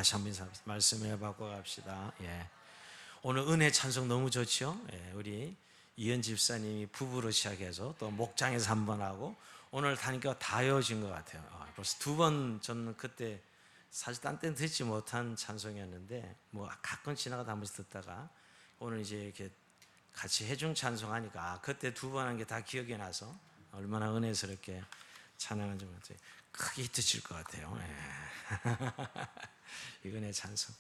다시 한번 말씀해 받고 갑시다. 예. 오늘 은혜 찬송 너무 좋죠? 예. 우리 이현 집사님이 부부로 시작해서 또 목장에서 한 번 하고 오늘 다니까 다 이어진 것 같아요. 벌써 두 번. 저는 그때 사실 딴 때는 듣지 못한 찬송이었는데 뭐 가끔 지나가다 한 번씩 듣다가 오늘 이제 이렇게 같이 해중 찬송하니까 그때 두 번 한 게 다 기억이 나서 얼마나 은혜스럽게 찬양한지 크게 히트 칠 것 같아요. 예. 이건의 찬송.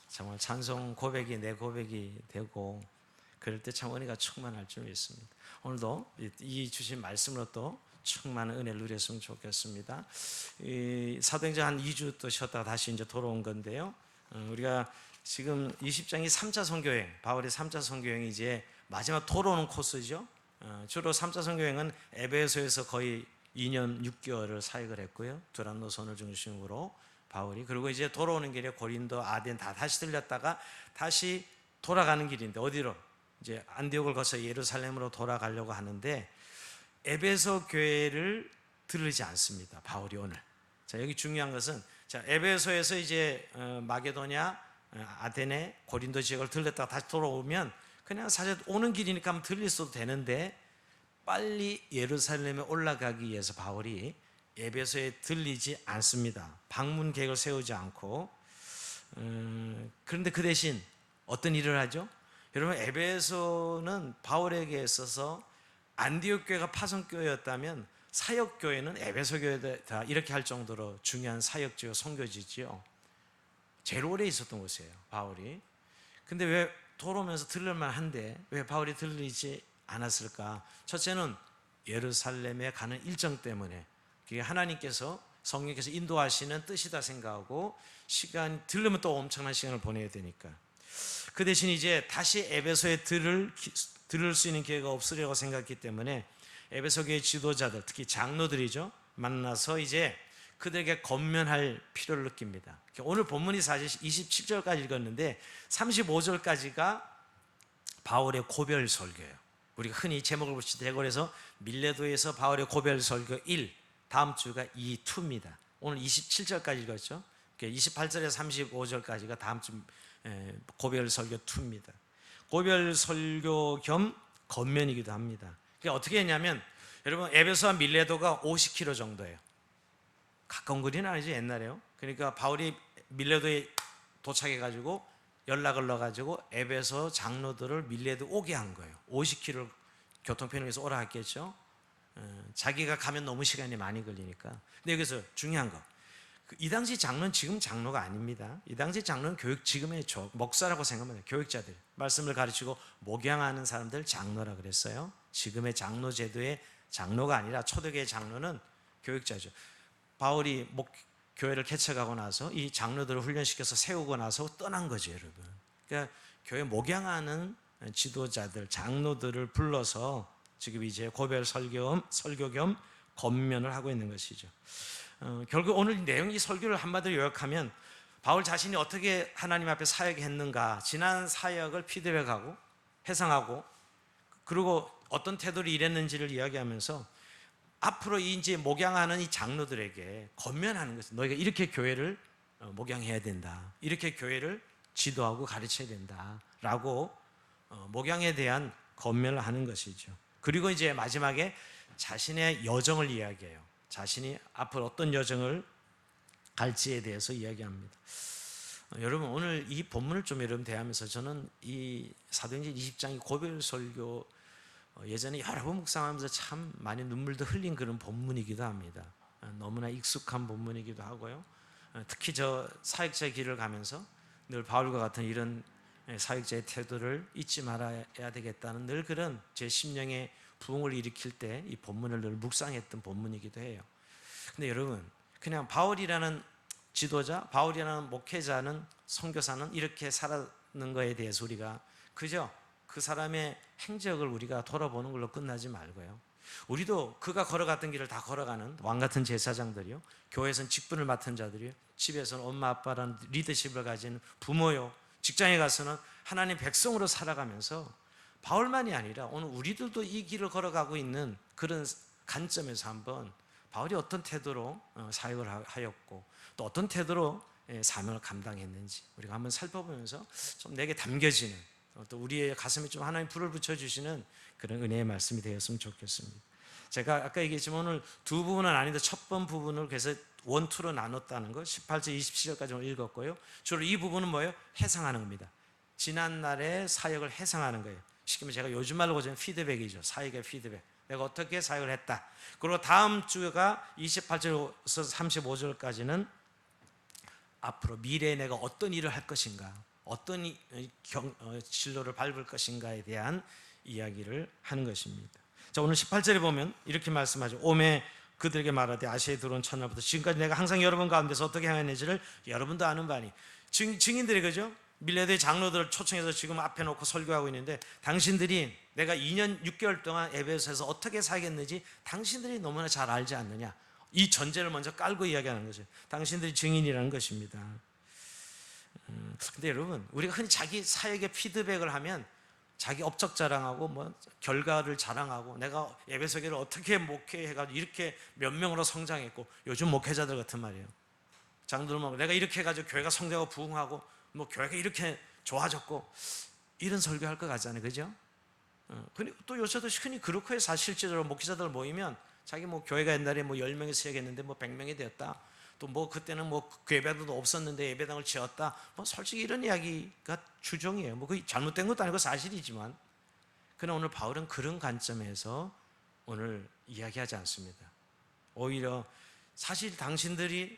정말 찬송 고백이 내 고백이 되고 그럴 때 참 은혜가 충만할 줄 믿습니다. 오늘도 이 주신 말씀으로 또 충만한 은혜를 누렸으면 좋겠습니다. 사도행전 한 2주 또 쉬었다가 다시 이제 돌아온 건데요. 우리가 지금 20장이 3차 선교여행, 바울의 3차 선교여행이 이제 마지막 돌아오는 코스죠. 주로 3차 선교여행은 에베소에서 거의 2년 6개월을 사역을 했고요. 두란노선을 중심으로 바울이, 그리고 이제 돌아오는 길에 고린도, 아덴 다 다시 들렸다가 다시 돌아가는 길인데 어디로? 이제 안디옥을 거쳐 예루살렘으로 돌아가려고 하는데 에베소 교회를 들르지 않습니다. 바울이 오늘. 자, 여기 중요한 것은 자, 에베소에서 이제 마게도냐, 아덴에 고린도 지역을 들렸다가 다시 돌아오면 그냥 사실 오는 길이니까 한번 들릴 수도 되는데 빨리 예루살렘에 올라가기 위해서 바울이 에베소에 들리지 않습니다. 방문 계획을 세우지 않고. 그런데 그 대신 어떤 일을 하죠? 여러분, 에베소는 바울에게 있어서 안디옥 교회가 파송교회였다면 사역교회는 에베소 교회다 이렇게 할 정도로 중요한 사역지요, 선교지지요. 제일 오래 있었던 곳이에요, 바울이. 근데 왜 돌아오면서 들릴만 한데 왜 바울이 들리지 않았을까? 첫째는 예루살렘에 가는 일정 때문에, 그게 하나님께서 성령께서 인도하시는 뜻이다 생각하고 시간 들르면 또 엄청난 시간을 보내야 되니까. 그 대신 이제 다시 에베소에 들을 수 있는 기회가 없으려고 생각했기 때문에 에베소 교회 지도자들, 특히 장로들이죠, 만나서 이제 그들에게 권면할 필요를 느낍니다. 오늘 본문이 사실 27절까지 읽었는데 35절까지가 바울의 고별 설교예요. 우리가 흔히 제목을 붙일 때 대궐에서 밀레도에서 바울의 고별 설교 1, 다음 주가 2, 2입니다. 오늘 27절까지 읽었죠. 28절에서 35절까지가 다음 주 고별 설교 2입니다. 고별 설교 겸 권면이기도 합니다. 어떻게 했냐면, 여러분, 에베소와 밀레도가 50km 정도예요. 가까운 거리는 아니죠, 옛날에요. 그러니까 바울이 밀레도에 도착해가지고 연락을 넣어가지고 에베소 장로들을 밀레도 오게 한 거예요. 50km 교통편에서 오라 했겠죠. 자기가 가면 너무 시간이 많이 걸리니까. 근데 여기서 중요한 거, 이 당시 장로는 지금 장로가 아닙니다. 이 당시 장로는 지금의 목사라고 생각하면 돼요. 교육자들, 말씀을 가르치고 목양하는 사람들 장로라 그랬어요. 지금의 장로 제도의 장로가 아니라 초대교회 장로는 교육자죠. 바울이 교회를 개척하고 나서 이 장로들을 훈련시켜서 세우고 나서 떠난 거죠, 여러분. 그러니까 교회 목양하는 지도자들, 장로들을 불러서 지금 이제 고별 설교 겸 권면을 하고 있는 것이죠. 결국 오늘 내용, 이 설교를 한마디로 요약하면 바울 자신이 어떻게 하나님 앞에 사역했는가, 지난 사역을 피드백하고 회상하고, 그리고 어떤 태도로 일했는지를 이야기하면서 앞으로 이제 목양하는 이 장로들에게 권면하는 것은, 너희가 이렇게 교회를 목양해야 된다, 이렇게 교회를 지도하고 가르쳐야 된다라고 목양에 대한 권면을 하는 것이죠. 그리고 이제 마지막에 자신의 여정을 이야기해요. 자신이 앞으로 어떤 여정을 갈지에 대해서 이야기합니다. 여러분, 오늘 이 본문을 좀 여러분 대하면서 저는 이 사도행전 20장이 고별 설교, 예전에 여러 번 묵상하면서 참 많이 눈물도 흘린 그런 본문이기도 합니다. 너무나 익숙한 본문이기도 하고요. 특히 저 사역자의 길을 가면서 늘 바울과 같은 이런 사역자의 태도를 잊지 말아야 되겠다는 늘 그런 제 심령의 부흥을 일으킬 때 이 본문을 늘 묵상했던 본문이기도 해요. 근데 여러분, 그냥 바울이라는 지도자, 바울이라는 목회자는, 선교사는 이렇게 살았는 거에 대해서 우리가 그저 그 사람의 행적을 우리가 돌아보는 걸로 끝나지 말고요, 우리도 그가 걸어갔던 길을 다 걸어가는 왕같은 제사장들이요, 교회에서는 직분을 맡은 자들이요, 집에서는 엄마 아빠라는 리더십을 가진 부모요, 직장에 가서는 하나님 백성으로 살아가면서 바울만이 아니라 오늘 우리들도 이 길을 걸어가고 있는 그런 관점에서 한번 바울이 어떤 태도로 사역을 하였고 또 어떤 태도로 사명을 감당했는지 우리가 한번 살펴보면서 좀 내게 담겨지는, 또 우리의 가슴에 좀 하나님 불을 붙여주시는 그런 은혜의 말씀이 되었으면 좋겠습니다. 제가 아까 얘기했지만 오늘 두 부분은 아닌데 첫 번 부분을 그래서 원투로 나눴다는 거 18절 27절까지 오늘 읽었고요. 주로 이 부분은 뭐예요? 해상하는 겁니다. 지난날의 사역을 해상하는 거예요. 시키면 제가 요즘 말로 고치면 피드백이죠. 사역의 피드백. 내가 어떻게 사역을 했다. 그리고 다음 주가 28절에서 35절까지는 앞으로 미래에 내가 어떤 일을 할 것인가, 어떤 진로를 밟을 것인가에 대한 이야기를 하는 것입니다. 자, 오늘 18절에 보면 이렇게 말씀하죠. 오매 그들에게 말하되 아시아에 들어온 첫날부터 지금까지 내가 항상 여러분 가운데서 어떻게 행했는지를 여러분도 아는 바니. 증인들이 그죠? 밀레드의 장로들을 초청해서 지금 앞에 놓고 설교하고 있는데, 당신들이 내가 2년 6개월 동안 에베소에서 어떻게 살겠는지 당신들이 너무나 잘 알지 않느냐. 이 전제를 먼저 깔고 이야기하는 거죠. 당신들이 증인이라는 것입니다. 근데 여러분, 우리가 흔히 자기 사역의 피드백을 하면 자기 업적 자랑하고 뭐 결과를 자랑하고 내가 에베소교를 어떻게 목회해가지고 이렇게 몇 명으로 성장했고, 요즘 목회자들 같은 말이에요. 장로들 내가 이렇게 해가지고 교회가 성장하고 부흥하고 뭐 교회가 이렇게 좋아졌고, 이런 설교할 것 같잖아요, 그죠? 근데 또 요새도 흔히 그렇고 해서 실제로 목회자들 모이면 자기 뭐 교회가 옛날에 뭐 10명이 시작했는데 뭐 100명이 되었다. 또 뭐 그때는 뭐 예배당도 없었는데 예배당을 지었다. 뭐 솔직히 이런 이야기가 주종이에요. 뭐 그게 잘못된 것도 아니고 사실이지만, 그러나 오늘 바울은 그런 관점에서 오늘 이야기하지 않습니다. 오히려 사실 당신들이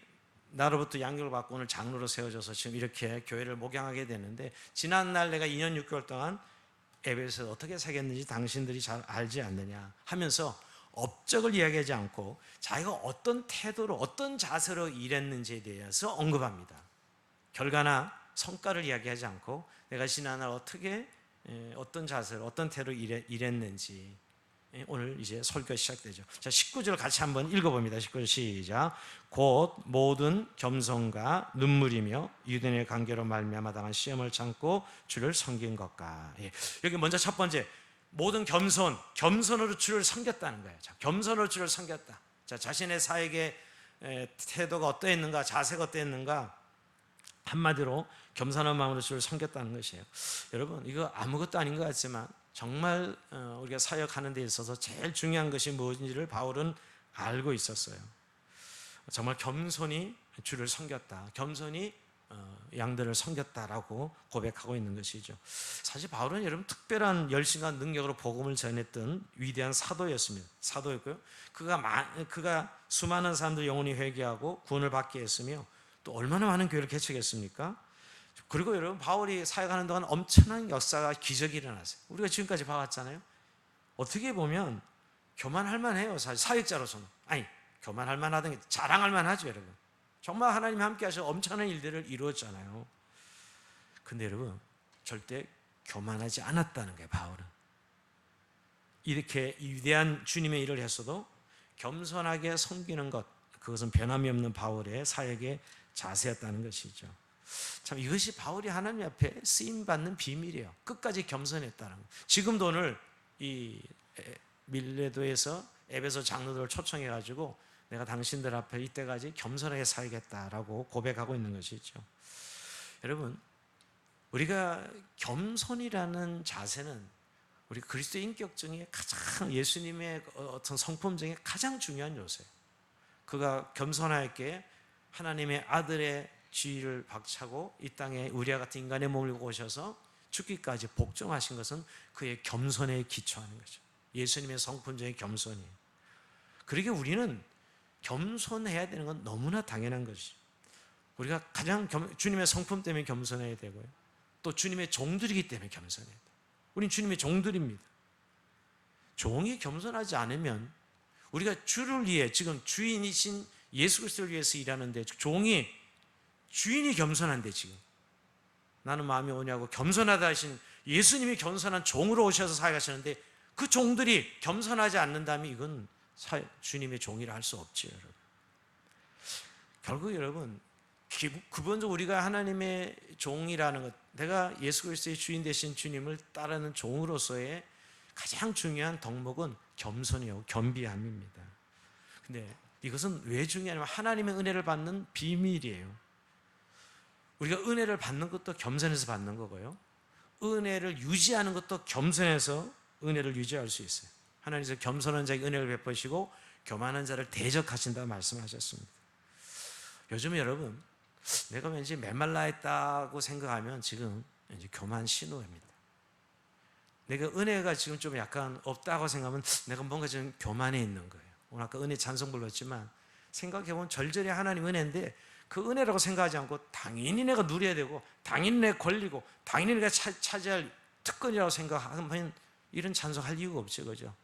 나로부터 양육을 받고 오늘 장로로 세워져서 지금 이렇게 교회를 목양하게 되는데, 지난날 내가 2년 6개월 동안 에베소에서 어떻게 살겠는지 당신들이 잘 알지 않느냐 하면서 업적을 이야기하지 않고 자기가 어떤 태도로 어떤 자세로 일했는지에 대해서 언급합니다. 결과나 성과를 이야기하지 않고 내가 지난날 어떻게 어떤 자세로 어떤 태도로 일했는지, 오늘 이제 설교가 시작되죠. 자, 19절 같이 한번 읽어봅니다. 19절 시작. 곧 모든 겸손과 눈물이며 유대인의 관계로 말미암아 당한 시험을 참고 주를 섬긴 것과. 여기 먼저 첫 번째, 모든 겸손으로 주를 섬겼다는 거예요. 자, 겸손으로 주를 섬겼다. 자, 자신의 사역의 태도가 어떠했는가, 자세가 어떠했는가, 한마디로 겸손한 마음으로 주를 섬겼다는 것이에요. 여러분, 이거 아무것도 아닌 것 같지만 정말 우리가 사역하는 데 있어서 제일 중요한 것이 무엇인지를 바울은 알고 있었어요. 정말 겸손히 주를 섬겼다, 겸손히 양들을 섬겼다라고 고백하고 있는 것이죠. 사실 바울은 여러분 특별한 열심과 능력으로 복음을 전했던 위대한 사도였습니다. 사도였고요. 그가 수많은 사람들 영혼이 회개하고 구원을 받게 했으며 또 얼마나 많은 교회를 개척했습니까? 그리고 여러분, 바울이 사역하는 동안 엄청난 역사가, 기적이 일어났어요. 우리가 지금까지 봐왔잖아요. 어떻게 보면 교만할 만해요. 사실 사역자로서는. 아니, 교만할 만하던 게 자랑할 만하죠, 여러분. 정말 하나님이 함께 하셔서 엄청난 일들을 이루었잖아요. 근데 여러분, 절대 교만하지 않았다는 거예요, 바울은. 이렇게 위대한 주님의 일을 했어도 겸손하게 섬기는 것, 그것은 변함이 없는 바울의 사역의 자세였다는 것이죠. 참, 이것이 바울이 하나님 앞에 쓰임받는 비밀이에요. 끝까지 겸손했다는 것. 지금도 오늘 이 밀레도에서 에베소 장로들을 초청해가지고 내가 당신들 앞에 이때까지 겸손하게 살겠다라고 고백하고 있는 것이죠. 여러분, 우리가 겸손이라는 자세는 우리 그리스도의 인격 중에 가장, 예수님의 어떤 성품 중에 가장 중요한 요소예요. 그가 겸손하게 하나님의 아들의 지위를 박차고 이 땅에 우리와 같은 인간의 몸을 오셔서 죽기까지 복종하신 것은 그의 겸손에 기초하는 거죠. 예수님의 성품 중에 겸손이에요. 그러게 우리는 겸손해야 되는 건 너무나 당연한 것이죠. 우리가 가장 주님의 성품 때문에 겸손해야 되고요, 또 주님의 종들이기 때문에 겸손해야 돼요. 우린 주님의 종들입니다. 종이 겸손하지 않으면, 우리가 주를 위해, 지금 주인이신 예수 그리스도를 위해서 일하는데 주인이 겸손한데, 지금 나는 마음이 오냐고 겸손하다 하신 예수님이 겸손한 종으로 오셔서 사역하시는데 그 종들이 겸손하지 않는다면 이건 주님의 종이라 할 수 없지요, 여러분. 결국 여러분, 기본적으로 우리가 하나님의 종이라는 것, 내가 예수 그리스도의 주인 되신 주님을 따르는 종으로서의 가장 중요한 덕목은 겸손이요, 겸비함입니다. 근데 이것은 왜 중요하냐면 하나님의 은혜를 받는 비밀이에요. 우리가 은혜를 받는 것도 겸손해서 받는 거고요. 은혜를 유지하는 것도 겸손해서 은혜를 유지할 수 있어요. 하나님께서 겸손한 자에게 은혜를 베푸시고 교만한 자를 대적하신다 말씀하셨습니다. 요즘 여러분, 내가 왠지 메말라 있다고 생각하면 지금 이제 교만 신호입니다. 내가 은혜가 지금 좀 약간 없다고 생각하면 내가 뭔가 좀 교만해 있는 거예요. 오늘 아까 은혜 찬송 불렀지만 생각해보면 절절히 하나님 은혜인데 그 은혜라고 생각하지 않고 당연히 내가 누려야 되고 당연히 내가 권리고 당연히 내가 차지할 특권이라고 생각하면 이런 찬송할 이유가 없죠, 그죠?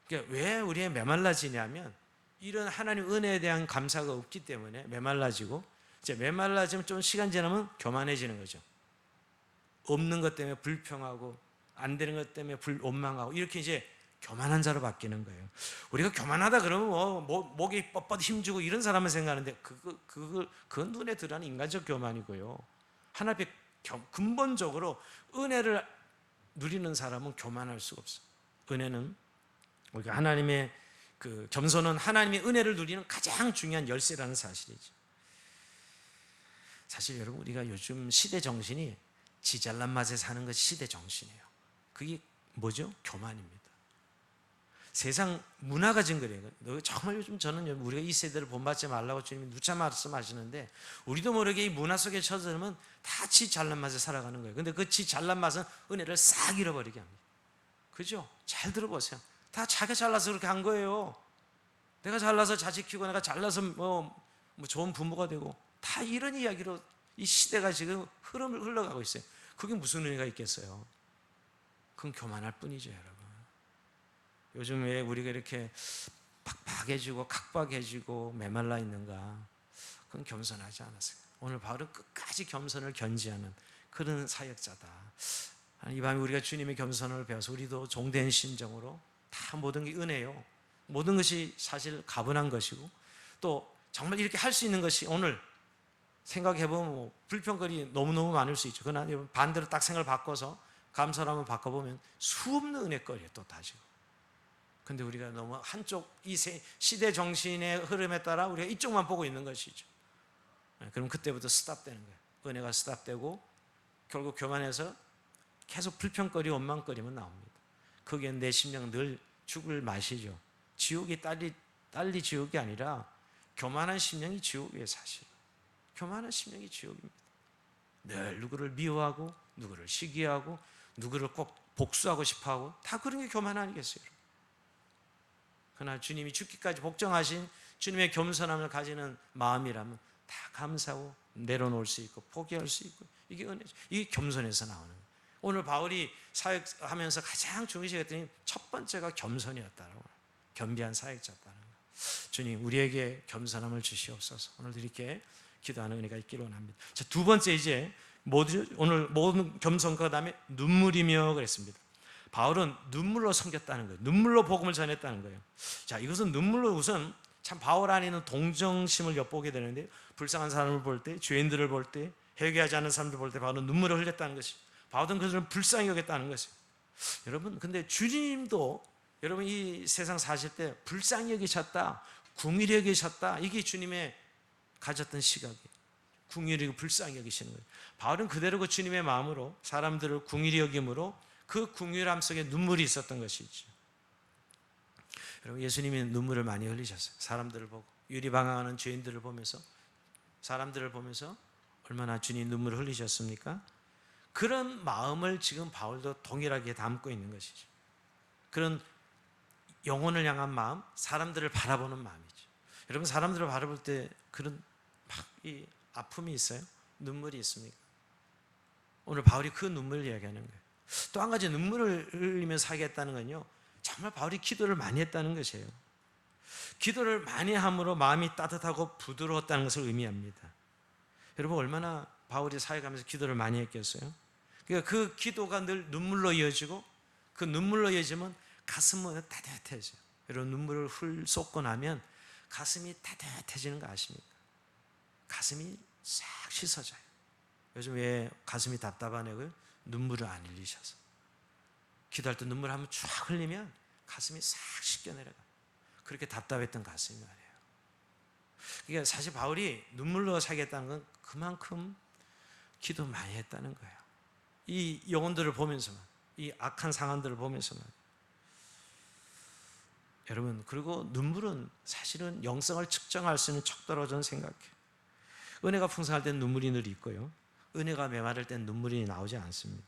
그러니까 왜 우리의 메말라지냐면 이런 하나님 은혜에 대한 감사가 없기 때문에 메말라지고, 이제 메말라지면 좀 시간 지나면 교만해지는 거죠. 없는 것 때문에 불평하고 안 되는 것 때문에 원망하고 이렇게 이제 교만한 자로 바뀌는 거예요. 우리가 교만하다 그러면 목이 뻣뻣 힘주고 이런 사람을 생각하는데 그건 눈에 드러나는 인간적 교만이고요. 하나님 앞에 근본적으로 은혜를 누리는 사람은 교만할 수가 없어요. 은혜는 우리가 하나님의 겸손은 하나님의 은혜를 누리는 가장 중요한 열쇠라는 사실이죠. 사실 여러분, 우리가 요즘 시대 정신이 지 잘난 맛에 사는 것이 시대 정신이에요. 그게 뭐죠? 교만입니다. 세상 문화가 진 거예요. 정말 요즘 저는 우리가 이 세대를 본받지 말라고 주님이 누차 말씀하시는데 우리도 모르게 이 문화 속에 쳐들면 다 지 잘난 맛에 살아가는 거예요. 근데 그 지 잘난 맛은 은혜를 싹 잃어버리게 합니다. 그죠? 잘 들어보세요. 다 자기가 잘나서 그렇게 한 거예요. 내가 잘나서 자식 키우고 내가 잘나서 뭐 좋은 부모가 되고 다 이런 이야기로 이 시대가 지금 흐름을 흘러가고 있어요. 그게 무슨 의미가 있겠어요? 그건 교만할 뿐이죠, 여러분. 요즘 왜 우리가 이렇게 팍팍해지고 각박해지고 메말라 있는가? 그건 겸손하지 않았어요. 오늘 바울은 끝까지 겸손을 견지하는 그런 사역자다. 이 밤에 우리가 주님의 겸손을 배워서 우리도 종된 심정으로 다 모든 게 은혜요. 모든 것이 사실 가분한 것이고 또 정말 이렇게 할 수 있는 것이 오늘 생각해보면 불평거리 너무너무 많을 수 있죠. 그러나 반대로 딱 생각을 바꿔서 감사를 한번 바꿔보면 수없는 은혜거리예요, 또 다지고. 근데 우리가 너무 한쪽 이 시대 정신의 흐름에 따라 우리가 이쪽만 보고 있는 것이죠. 그럼 그때부터 스탑되는 거예요. 은혜가 스탑되고 결국 교만해서 계속 불평거리 원망거리만 나옵니다. 거기에 내 심령 늘 죽을 맛이죠. 지옥이 딸리 지옥이 아니라 교만한 심령이 지옥이에요, 사실. 교만한 심령이 지옥입니다. 늘 누구를 미워하고 누구를 시기하고 누구를 꼭 복수하고 싶어하고 다 그런 게 교만 아니겠어요? 그러나 주님이 죽기까지 복종하신 주님의 겸손함을 가지는 마음이라면 다 감사하고 내려놓을 수 있고 포기할 수 있고 이게 은혜죠. 이게 겸손에서 나오는 거예요. 오늘 바울이 사역하면서 가장 중요시했더니 첫 번째가 겸손이었다라고, 겸비한 사역자였다는 거예요. 주님, 우리에게 겸손함을 주시옵소서. 오늘도 이렇게 기도하는 은혜가 있기를 원합니다. 자, 두 번째 이제 오늘 모든 겸손과 그다음에 눈물이며 그랬습니다. 바울은 눈물로 섬겼다는 거예요. 눈물로 복음을 전했다는 거예요. 자, 이것은 눈물로 우선 참 바울 안에는 동정심을 엿보게 되는데 불쌍한 사람을 볼 때, 죄인들을 볼 때, 회개하지 않는 사람들 볼 때 바울은 눈물을 흘렸다는 것이, 바울은 그들을 불쌍히 여겼다는 것이에요. 여러분, 근데 주님도 여러분 이 세상 사실 때 불쌍히 여기셨다, 궁휼히 여기셨다, 이게 주님의 가졌던 시각이에요. 궁휼히 불쌍히 여기시는 거예요. 바울은 그대로 그 주님의 마음으로 사람들을 궁휼히 여김으로 그 궁휼함 속에 눈물이 있었던 것이죠. 여러분, 예수님이 눈물을 많이 흘리셨어요. 사람들을 보고, 유리방황하는 죄인들을 보면서, 사람들을 보면서 얼마나 주님 눈물을 흘리셨습니까? 그런 마음을 지금 바울도 동일하게 담고 있는 것이죠. 그런 영혼을 향한 마음, 사람들을 바라보는 마음이죠. 여러분, 사람들을 바라볼 때 그런 막 이 아픔이 있어요? 눈물이 있습니까? 오늘 바울이 그 눈물을 이야기하는 거예요. 또 한 가지 눈물을 흘리며 사겠다는 건요, 정말 바울이 기도를 많이 했다는 것이에요. 기도를 많이 함으로 마음이 따뜻하고 부드러웠다는 것을 의미합니다. 여러분, 얼마나 바울이 사역하면서 기도를 많이 했겠어요? 그러니까 그 기도가 늘 눈물로 이어지고 그 눈물로 이어지면 가슴은 따뜻해져요. 여러분, 눈물을 쏟고 나면 가슴이 따뜻해지는 거 아십니까? 가슴이 싹 씻어져요. 요즘 왜 가슴이 답답하냐고요? 눈물을 안 흘리셔서. 기도할 때 눈물 한번 쫙 흘리면 가슴이 싹 씻겨 내려가. 그렇게 답답했던 가슴이 말이에요. 그러니까 사실 바울이 눈물로 살겠다는 건 그만큼 기도 많이 했다는 거예요. 이 영혼들을 보면서만, 이 악한 상황들을 보면서만. 여러분, 그리고 눈물은 사실은 영성을 측정할 수 있는 척도라고 저는 생각해요. 은혜가 풍성할 땐 눈물이 늘 있고요, 은혜가 메마를 땐 눈물이 나오지 않습니다.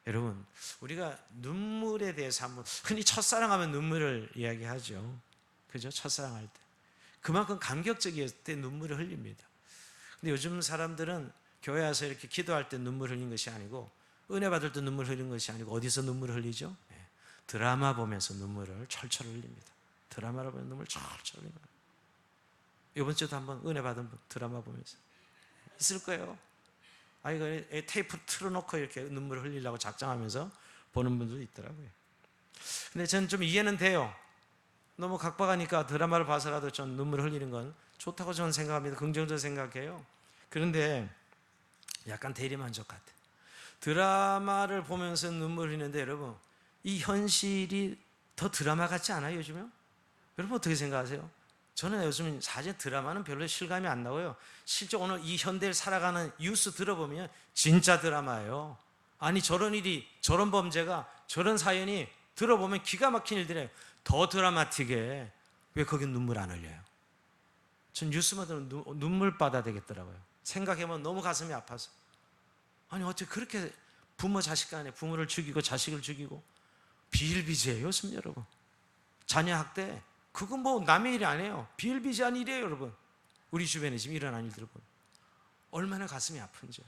여러분, 우리가 눈물에 대해서 한번, 흔히 첫사랑하면 눈물을 이야기하죠. 그죠? 첫사랑할 때 그만큼 감격적이었을 때 눈물을 흘립니다. 근데 요즘 사람들은 교회 와서 이렇게 기도할 때 눈물 흘린 것이 아니고, 은혜 받을 때 눈물 흘린 것이 아니고, 어디서 눈물을 흘리죠? 드라마 보면서 눈물을 철철 흘립니다. 드라마를 보면 눈물 철철 흘립니다. 이번 주도 한번 은혜 받은 분 드라마 보면서 있을 거예요. 이거 테이프 틀어놓고 이렇게 눈물을 흘리려고 작정하면서 보는 분들도 있더라고요. 근데 저는 좀 이해는 돼요. 너무 각박하니까 드라마를 봐서라도 좀 눈물을 흘리는 건 좋다고 저는 생각합니다. 긍정적으로 생각해요. 그런데 약간 대리만족 같아요. 드라마를 보면서 눈물 흘리는데, 여러분, 이 현실이 더 드라마 같지 않아요, 요즘에? 여러분 어떻게 생각하세요? 저는 요즘 사실 드라마는 별로 실감이 안 나고요, 실제 오늘 이 현대를 살아가는 뉴스 들어보면 진짜 드라마예요. 아니, 저런 일이, 저런 범죄가, 저런 사연이 들어보면 기가 막힌 일들이에요. 더 드라마틱해. 왜 거긴 눈물 안 흘려요? 전 뉴스만 들으면 눈물바다 되겠더라고요. 생각해보면 너무 가슴이 아파서. 아니, 어떻게 그렇게 부모 자식 간에 부모를 죽이고 자식을 죽이고, 비일비재해요, 요즘 여러분. 자녀 학대, 그건 뭐 남의 일이 아니에요. 비일비재한 일이에요, 여러분. 우리 주변에 지금 일어난 일들을 보면 얼마나 가슴이 아픈지.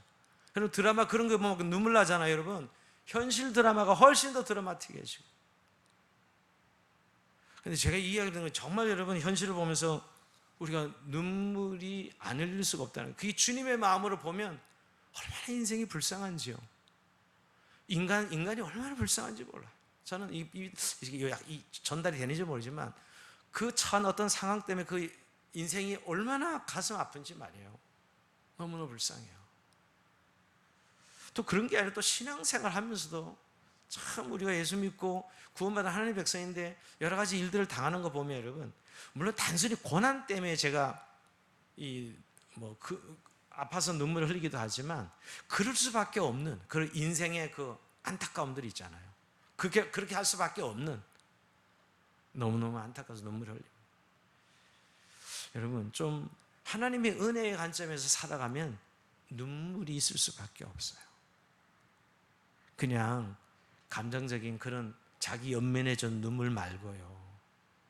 여러분, 드라마 그런 거 보면 눈물 나잖아요, 여러분. 현실 드라마가 훨씬 더 드라마틱해지고. 근데 제가 이 이야기 듣는 건 정말 여러분, 현실을 보면서 우리가 눈물이 안 흘릴 수가 없다는 거예요. 그게 주님의 마음으로 보면 얼마나 인생이 불쌍한지요. 인간이 얼마나 불쌍한지 몰라요. 저는 이 전달이 되는지 모르지만, 그 찬 어떤 상황 때문에 그 인생이 얼마나 가슴 아픈지 말이에요. 너무너무 불쌍해요. 또 그런 게 아니라 또 신앙생활 하면서도 참 우리가 예수 믿고 구원받은 하나님의 백성인데 여러 가지 일들을 당하는 거 보면, 여러분, 물론 단순히 고난 때문에 제가 아파서 눈물을 흘리기도 하지만, 그럴 수밖에 없는 그런 인생의 그 안타까움들이 있잖아요. 그렇게 할 수밖에 없는, 너무너무 안타까워서 눈물을 흘립니다. 여러분, 좀 하나님의 은혜의 관점에서 살아가면 눈물이 있을 수밖에 없어요. 그냥 감정적인 그런 자기 연민에 젖은 눈물 말고요.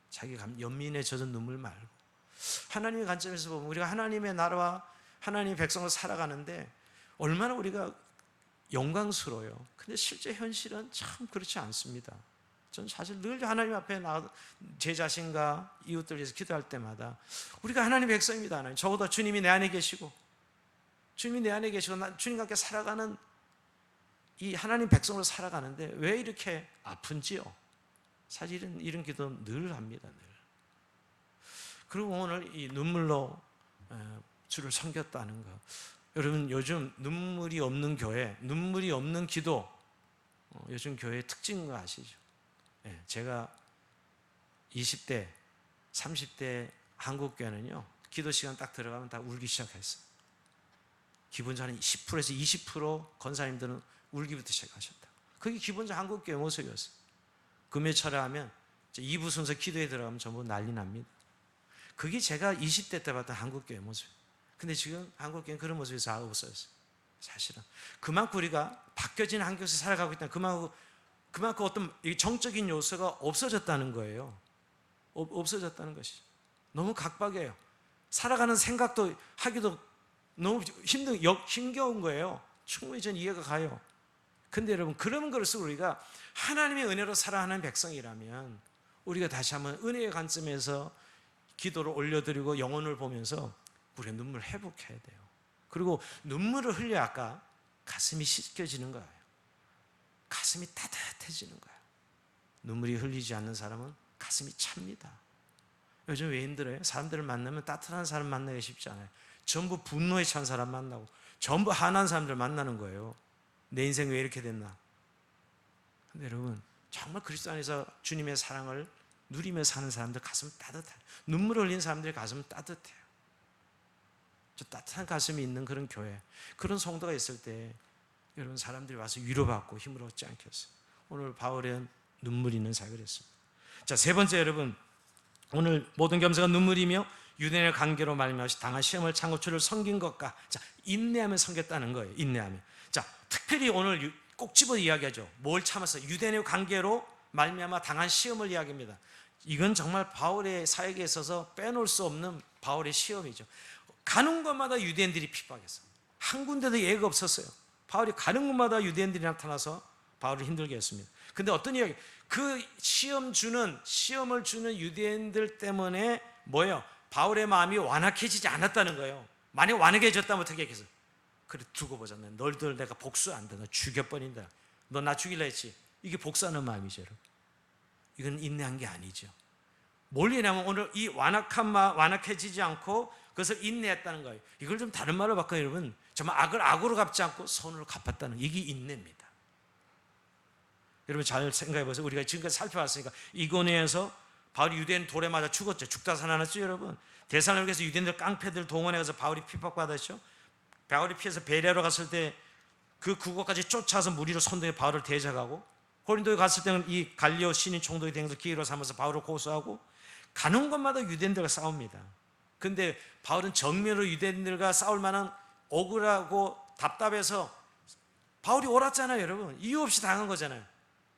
자기 연민에 젖은 눈물 말고, 하나님의 관점에서 보면 우리가 하나님의 나라와 하나님의 백성으로 살아가는데 얼마나 우리가 영광스러워요. 근데 실제 현실은 참 그렇지 않습니다. 저는 사실 늘 하나님 앞에 제 자신과 이웃들 위해서 기도할 때마다, 우리가 하나님의 백성입니다. 하나님, 적어도 주님이 내 안에 계시고, 주님이 내 안에 계시고 주님과 함께 살아가는 이 하나님 백성으로 살아가는데 왜 이렇게 아픈지요? 사실은 이런 기도 늘 합니다. 늘. 그리고 오늘 이 눈물로 주를 섬겼다는 거, 여러분, 요즘 눈물이 없는 교회, 눈물이 없는 기도, 요즘 교회의 특징인 거 아시죠? 제가 20대, 30대 한국교회는요, 기도 시간 딱 들어가면 다 울기 시작했어요. 기본적으로 한 10%에서 20% 권사님들은 울기부터 시작하셨다. 그게 기본적 한국교회 모습이었어요. 금요 철회하면 2부 순서 기도에 들어가면 전부 난리 납니다. 그게 제가 20대 때 봤던 한국교회 모습이에요. 근데 지금 한국교회는 그런 모습이 다 없어졌어요. 사실은 그만큼 우리가 바뀌어진 한국에서 살아가고 있다는, 그만큼 어떤 정적인 요소가 없어졌다는 거예요. 없어졌다는 것이죠. 너무 각박해요. 살아가는 생각도 하기도 너무 힘겨운 거예요. 충분히 전 이해가 가요. 근데 여러분, 그런 것을 우리가 하나님의 은혜로 살아가는 백성이라면, 우리가 다시 한번 은혜의 관점에서 기도를 올려드리고 영혼을 보면서 우리가 눈물을 회복해야 돼요. 그리고 눈물을 흘려 아까 가슴이 씻겨지는 거예요. 가슴이 따뜻해지는 거예요. 눈물이 흘리지 않는 사람은 가슴이 찹니다. 요즘 왜 힘들어요? 사람들을 만나면 따뜻한 사람 만나기 쉽지 않아요. 전부 분노에 찬 사람 만나고, 전부 화난 사람들 만나는 거예요. 내 인생 왜 이렇게 됐나? 근데 여러분, 정말 그리스도 안에서 주님의 사랑을 누리며 사는 사람들 가슴 따뜻해요. 눈물 흘린 사람들의 가슴 따뜻해요. 저 따뜻한 가슴이 있는 그런 교회, 그런 성도가 있을 때 여러분 사람들이 와서 위로받고 힘을 얻지 않겠어요? 오늘 바울은 눈물 있는 사역을 했습니다. 자, 세 번째, 여러분, 오늘 모든 겸손과 눈물이며 유대인의 관계로 말미암아 당한 시험을 참고 주를 섬긴 것과, 자, 인내하며 섬겼다는 거예요. 인내하며. 자, 특별히 오늘 꼭 집어 이야기하죠. 뭘 참았어요? 유대인의 관계로 말미암아 당한 시험을 이야기합니다. 이건 정말 바울의 사역에 있어서 빼놓을 수 없는 바울의 시험이죠. 가는 곳마다 유대인들이 핍박했어요. 한 군데도 예가 없었어요. 바울이 가는 곳마다 유대인들이 나타나서 바울을 힘들게 했습니다. 근데 어떤 이야기? 그 시험을 주는 유대인들 때문에 뭐예요? 바울의 마음이 완악해지지 않았다는 거예요. 만약 완악해졌다면 어떻게 했겠어요? 그래, 두고 보자. 너희들 내가 복수 안 돼. 너 죽여버린다. 너 나 죽이려 했지. 이게 복수하는 마음이죠, 여러분. 이건 인내한 게 아니죠. 뭘 얘기하면 오늘 이 완악한 마음, 완악해지지 않고 그것을 인내했다는 거예요. 이걸 좀 다른 말로 바꿔요, 여러분. 정말 악을 악으로 갚지 않고 선으로 갚았다는, 이게 인내입니다. 여러분 잘 생각해 보세요. 우리가 지금까지 살펴봤으니까 이고니에서 바울이 유대인 돌에 맞아 죽었죠. 죽다 살아났죠, 여러분. 데살로니가에서 유대인들 깡패들 동원해 가서 바울이 핍박받았죠. 바울이 피해서 베레아로 갔을 때 그 국어까지 쫓아서 무리로 선동해 바울을 대적하고, 고린도에 갔을 때는 이 갈리오 신인 총독이 된 것을 기회로 삼아서 바울을 고소하고, 가는 곳마다 유대인들과 싸웁니다. 근데 바울은 정면으로 유대인들과 싸울 만한 억울하고 답답해서, 바울이 옳았잖아요, 여러분. 이유 없이 당한 거잖아요.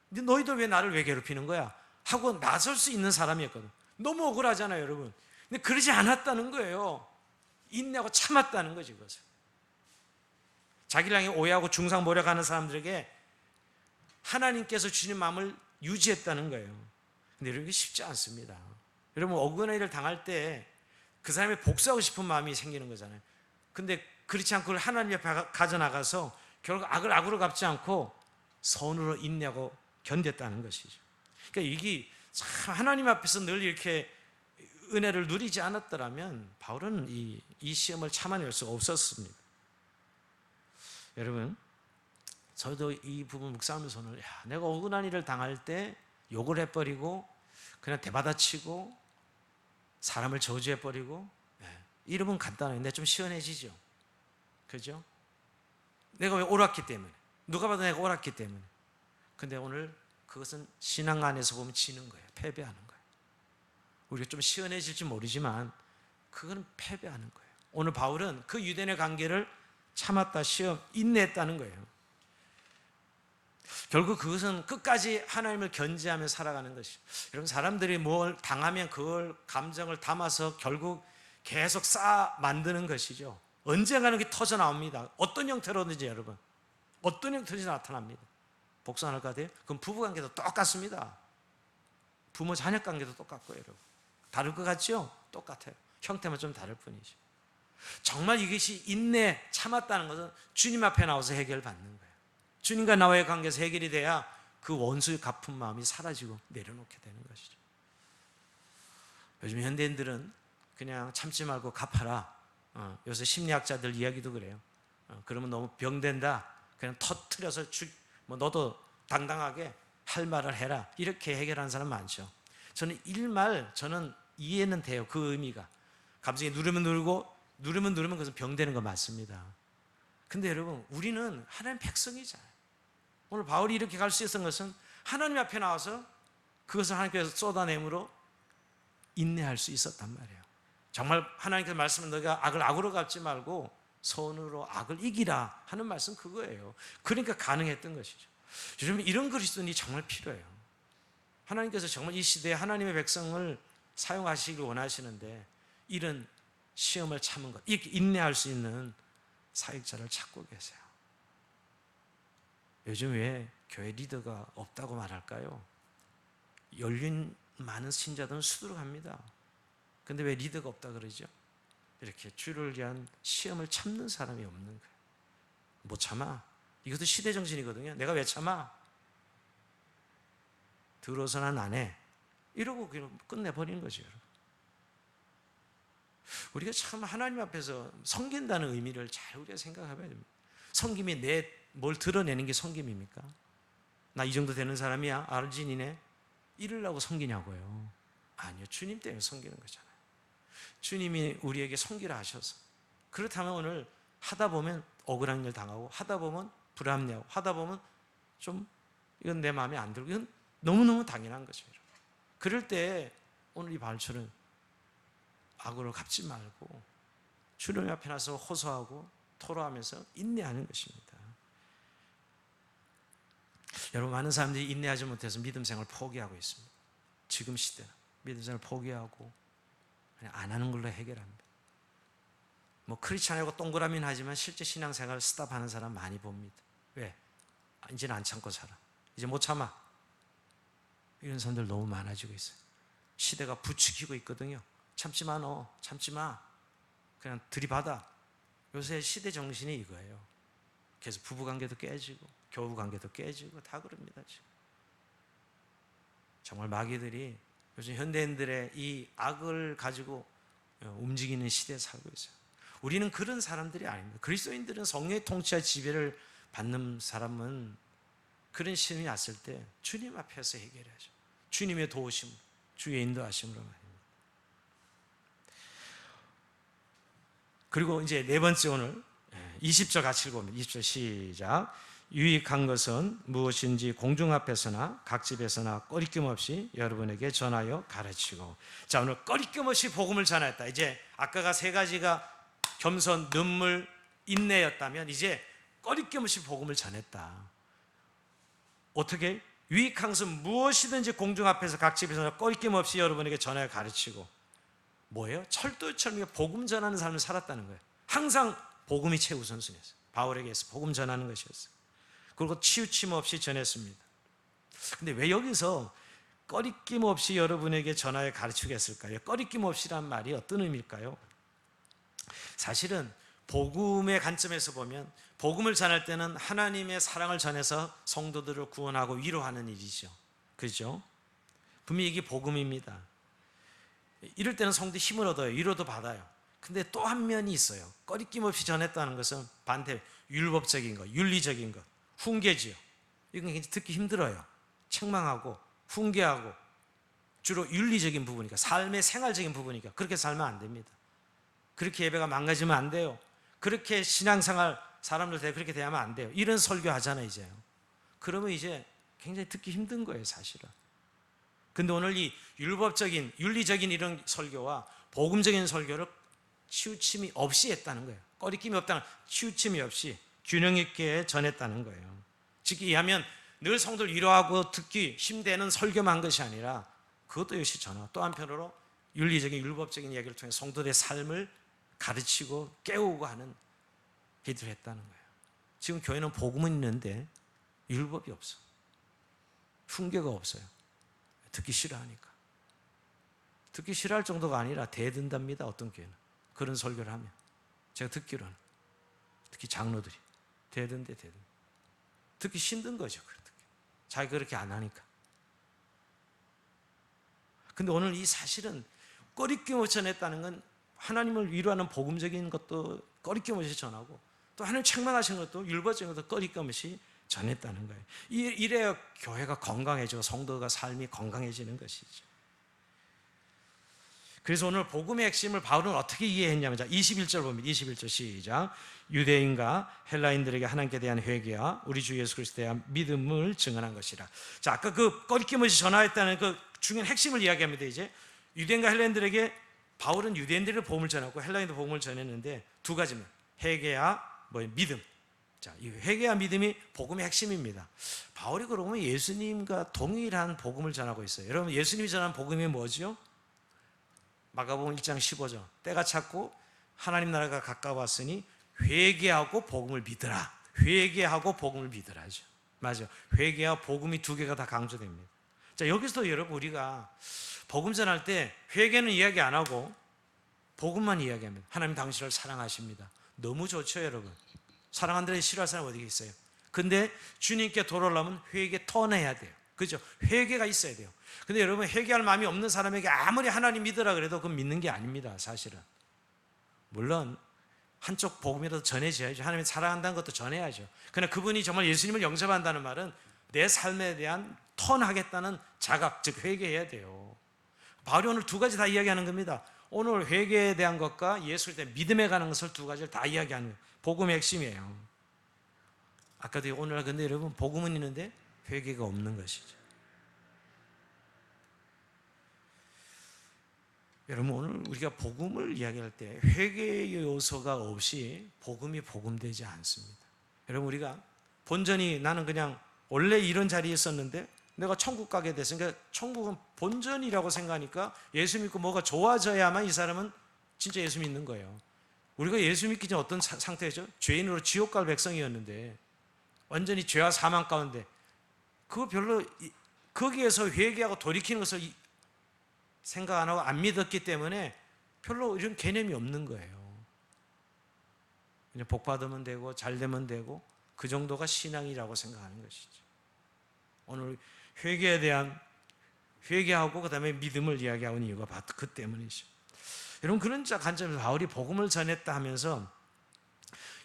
근데 너희들 왜 나를 왜 괴롭히는 거야? 하고 나설 수 있는 사람이었거든. 너무 억울하잖아요, 여러분. 근데 그러지 않았다는 거예요. 인내하고 참았다는 거지, 그것을. 자기를 향해 오해하고 중상모략하는 사람들에게 하나님께서 주신 마음을 유지했다는 거예요. 근데 이런 게 쉽지 않습니다. 여러분, 억울한 일을 당할 때 그 사람이 복수하고 싶은 마음이 생기는 거잖아요. 근데 그렇지 않고 하나님 앞에 가져나가서 결국 악을 악으로 갚지 않고 선으로 인내하고 견뎠다는 것이죠. 그러니까 이게 참 하나님 앞에서 늘 이렇게 은혜를 누리지 않았더라면 바울은 이 시험을 참아낼 수가 없었습니다. 여러분, 저도 이 부분 묵상하면서는 내가 억울한 일을 당할 때 욕을 해버리고 그냥 대받아치고 사람을 저주해버리고, 이러면 간단해요. 근데 좀 시원해지죠. 그죠? 내가 왜 옳았기 때문에, 누가 봐도 내가 옳았기 때문에. 근데 오늘 그것은 신앙 안에서 보면 지는 거예요. 패배하는 거예요. 우리가 좀 시원해질지 모르지만 그건 패배하는 거예요. 오늘 바울은 그 유대인의 관계를 참았다, 인내했다는 거예요. 결국 그것은 끝까지 하나님을 견지하며 살아가는 것이죠. 여러분, 사람들이 뭘 당하면 그걸 감정을 담아서 결국 계속 쌓아 만드는 것이죠. 언젠가는 그게 터져 나옵니다. 어떤 형태로든지, 여러분, 어떤 형태로든지 나타납니다. 복수 안 할 것 같아요? 그럼 부부관계도 똑같습니다. 부모 자녀 관계도 똑같고요, 여러분. 다를 것 같죠? 똑같아요. 형태만 좀 다를 뿐이죠. 정말 이것이 인내, 참았다는 것은 주님 앞에 나와서 해결받는 거예요. 주님과 나와의 관계에서 해결이 돼야 그 원수의 갚은 마음이 사라지고 내려놓게 되는 것이죠. 요즘 현대인들은 그냥 참지 말고 갚아라. 요새 심리학자들 이야기도 그래요. 그러면 너무 병된다. 그냥 터트려서 너도 당당하게 할 말을 해라. 이렇게 해결하는 사람 많죠. 저는 저는 이해는 돼요. 그 의미가. 감정이 누르면 그것은 병되는 거 맞습니다. 근데 여러분, 우리는 하나님 백성이잖아요. 오늘 바울이 이렇게 갈 수 있었던 것은 하나님 앞에 나와서 그것을 하나님께서 쏟아내므로 인내할 수 있었단 말이에요. 정말 하나님께서 말씀은 너가 악을 악으로 갚지 말고 선으로 악을 이기라 하는 말씀, 그거예요. 그러니까 가능했던 것이죠. 여러분, 이런 그리스도인이 정말 필요해요. 하나님께서 정말 이 시대에 하나님의 백성을 사용하시길 원하시는데, 이런 시험을 참은 것, 이렇게 인내할 수 있는 사역자를 찾고 계세요. 요즘 왜 교회 리더가 없다고 말할까요? 열린 많은 신자들은 수두룩합니다. 근데 왜 리더가 없다 그러죠? 이렇게 주를 위한 시험을 참는 사람이 없는 거예요. 못 참아. 이것도 시대 정신이거든요. 내가 왜 참아? 들어서는 안 해. 이러고 그냥 끝내버리는 거죠, 여러분. 우리가 참 하나님 앞에서 섬긴다는 의미를 잘 우리가 생각해봐야 됩니다. 섬김이 뭘 드러내는 게 섬김입니까? 나 이 정도 되는 사람이야, 아르진이네, 이러려고 섬기냐고요. 아니요. 주님 때문에 섬기는 거잖아요. 주님이 우리에게 섬기라 하셔서. 그렇다면 오늘 하다 보면 억울한 일 당하고, 하다 보면 불합리하고, 하다 보면 좀 이건 내 마음에 안 들고, 이건 너무너무 당연한 거죠. 그럴 때 오늘 이 바울처럼 악으로 갚지 말고 주님 앞에 나서 호소하고 토로하면서 인내하는 것입니다. 여러분, 많은 사람들이 인내하지 못해서 믿음 생활을 포기하고 있습니다. 지금 시대는 믿음 생활을 포기하고 그냥 안 하는 걸로 해결합니다. 뭐 크리스찬이고 동그라미는 하지만 실제 신앙생활을 스탑하는 사람 많이 봅니다. 왜? 이제는 안 참고 살아. 이제 못 참아. 이런 사람들 너무 많아지고 있어요. 시대가 부추기고 있거든요. 참지 마, 너. 참지 마. 그냥 들이받아. 요새 시대 정신이 이거예요. 그래서 부부관계도 깨지고 교우관계도 깨지고 다 그럽니다. 지금. 정말 마귀들이 요즘 현대인들의 이 악을 가지고 움직이는 시대에 살고 있어요. 우리는 그런 사람들이 아닙니다. 그리스도인들은 성령의 통치와 지배를 받는 사람은 그런 시험이 왔을 때 주님 앞에서 해결해야죠. 주님의 도우심, 주의 인도하심으로 말입니다. 그리고 이제 네 번째, 오늘 20절 같이 읽어봅니다. 20절 시작. 유익한 것은 무엇인지 공중 앞에서나 각 집에서나 꺼리낌 없이 여러분에게 전하여 가르치고. 자, 오늘 꺼리낌 없이 복음을 전하였다. 이제 아까가 세 가지가 겸손, 눈물, 인내였다면 이제 꺼리낌 없이 복음을 전했다. 어떻게? 유익한 것은 무엇이든지 공중 앞에서 각 집에서나 꺼리낌 없이 여러분에게 전하여 가르치고. 뭐예요? 철도처럼 복음 전하는 삶을 살았다는 거예요. 항상 복음이 최우선순위였어요. 바울에게서 복음 전하는 것이었어요. 그리고 치우침 없이 전했습니다. 근데 왜 여기서 꺼리낌 없이 여러분에게 전하여 가르치겠을까요? 꺼리낌 없이란 말이 어떤 의미일까요? 사실은 복음의 관점에서 보면 복음을 전할 때는 하나님의 사랑을 전해서 성도들을 구원하고 위로하는 일이죠. 그렇죠? 분명히 이게 복음입니다. 이럴 때는 성도 힘을 얻어요. 위로도 받아요. 근데 또 한 면이 있어요. 꺼리낌 없이 전했다는 것은 반대 율법적인 것, 윤리적인 것, 훈계지요. 이건 굉장히 듣기 힘들어요. 책망하고 훈계하고 주로 윤리적인 부분이니까, 삶의 생활적인 부분이니까 그렇게 살면 안 됩니다. 그렇게 예배가 망가지면 안 돼요. 그렇게 신앙생활 사람들 대해 그렇게 대하면 안 돼요. 이런 설교 하잖아요, 이제. 그러면 이제 굉장히 듣기 힘든 거예요, 사실은. 근데 오늘 이 율법적인, 윤리적인 이런 설교와 복음적인 설교를 치우침이 없이 했다는 거예요. 꺼리낌이 없다는, 치우침이 없이 균형 있게 전했다는 거예요. 즉 이하면 늘 성도를 위로하고 듣기 힘되는 설교만 한 것이 아니라 그것도 역시 전하, 또 한편으로 윤리적인, 율법적인 이야기를 통해 성도들의 삶을 가르치고 깨우고 하는 기도를 했다는 거예요. 지금 교회는 복음은 있는데 율법이 없어. 훈계가 없어요. 듣기 싫어하니까. 듣기 싫어할 정도가 아니라 대든답니다. 어떤 교회는 그런 설교를 하면. 제가 듣기로는 특히 장로들이 대든데 듣기 힘든 거죠. 자기 그렇게 안 하니까. 근데 오늘 이 사실은 꺼리낌 없이 전했다는 건 하나님을 위로하는 복음적인 것도 꺼리낌 없이 전하고, 또 하나님 책망하시는 것도 율법적인 것도 꺼리낌 없이 전했다는 거예요. 이래야 교회가 건강해지고 성도가 삶이 건강해지는 것이죠. 그래서 오늘 복음의 핵심을 바울은 어떻게 이해했냐면, 21절 봅니다. 21절 시작. 유대인과 헬라인들에게 하나님께 대한 회개와 우리 주 예수 그리스도에 대한 믿음을 증언한 것이라. 자, 아까 그 꺼리낌 없이 전하였다는 그 중요한 핵심을 이야기합니다. 이제 유대인과 헬라인들에게 바울은 유대인들의 복음을 전하고 헬라인도 복음을 전했는데 두 가지면 회개와 믿음. 자, 이 회개와 믿음이 복음의 핵심입니다. 바울이 그러면 예수님과 동일한 복음을 전하고 있어요. 여러분, 예수님이 전한 복음이 뭐죠? 마가복음 1장 15절. 때가 찼고 하나님 나라가 가까웠으니 회개하고 복음을 믿으라. 회개하고 복음을 믿으라죠. 맞아요. 회개와 복음이 두 개가 다 강조됩니다. 자, 여기서도 여러분, 우리가 복음 전할 때 회개는 이야기 안 하고 복음만 이야기합니다. 하나님 당신을 사랑하십니다. 너무 좋죠, 여러분. 사랑한다는 싫어할 사람 어디 있어요? 근데 주님께 돌아오려면 회개 턴해야 돼요. 그죠? 회개가 있어야 돼요. 근데 여러분, 회개할 마음이 없는 사람에게 아무리 하나님 믿으라 그래도 그건 믿는 게 아닙니다, 사실은. 물론 한쪽 복음이라도 전해져야죠. 하나님 사랑한다는 것도 전해야죠. 그러나 그분이 정말 예수님을 영접한다는 말은 내 삶에 대한 턴하겠다는 자각, 즉 회개해야 돼요. 바울이 오늘 두 가지 다 이야기하는 겁니다. 오늘 회개에 대한 것과 예수에 대한 믿음에 관한 것을 두 가지를 다 이야기하는 거예요. 복음의 핵심이에요. 아까도 오늘 근데 여러분 복음은 있는데 회개가 없는 것이죠. 여러분 오늘 우리가 복음을 이야기할 때 회개의 요소가 없이 복음이 복음되지 않습니다. 여러분 우리가 본전이 나는 그냥 원래 이런 자리에 있었는데 내가 천국 가게 됐으니까 천국은 본전이라고 생각하니까 예수 믿고 뭐가 좋아져야만 이 사람은 진짜 예수 믿는 거예요. 우리가 예수 믿기 전에 어떤 상태죠? 죄인으로 지옥 갈 백성이었는데 완전히 죄와 사망 가운데 그거 별로 거기에서 회개하고 돌이키는 것을 생각 안 하고 안 믿었기 때문에 별로 이런 개념이 없는 거예요. 그냥 복 받으면 되고 잘 되면 되고 그 정도가 신앙이라고 생각하는 것이죠. 오늘 회개에 대한 회개하고 그다음에 믿음을 이야기하는 이유가 바로 그 때문이죠. 여러분 그런 관점에서 바울이 복음을 전했다 하면서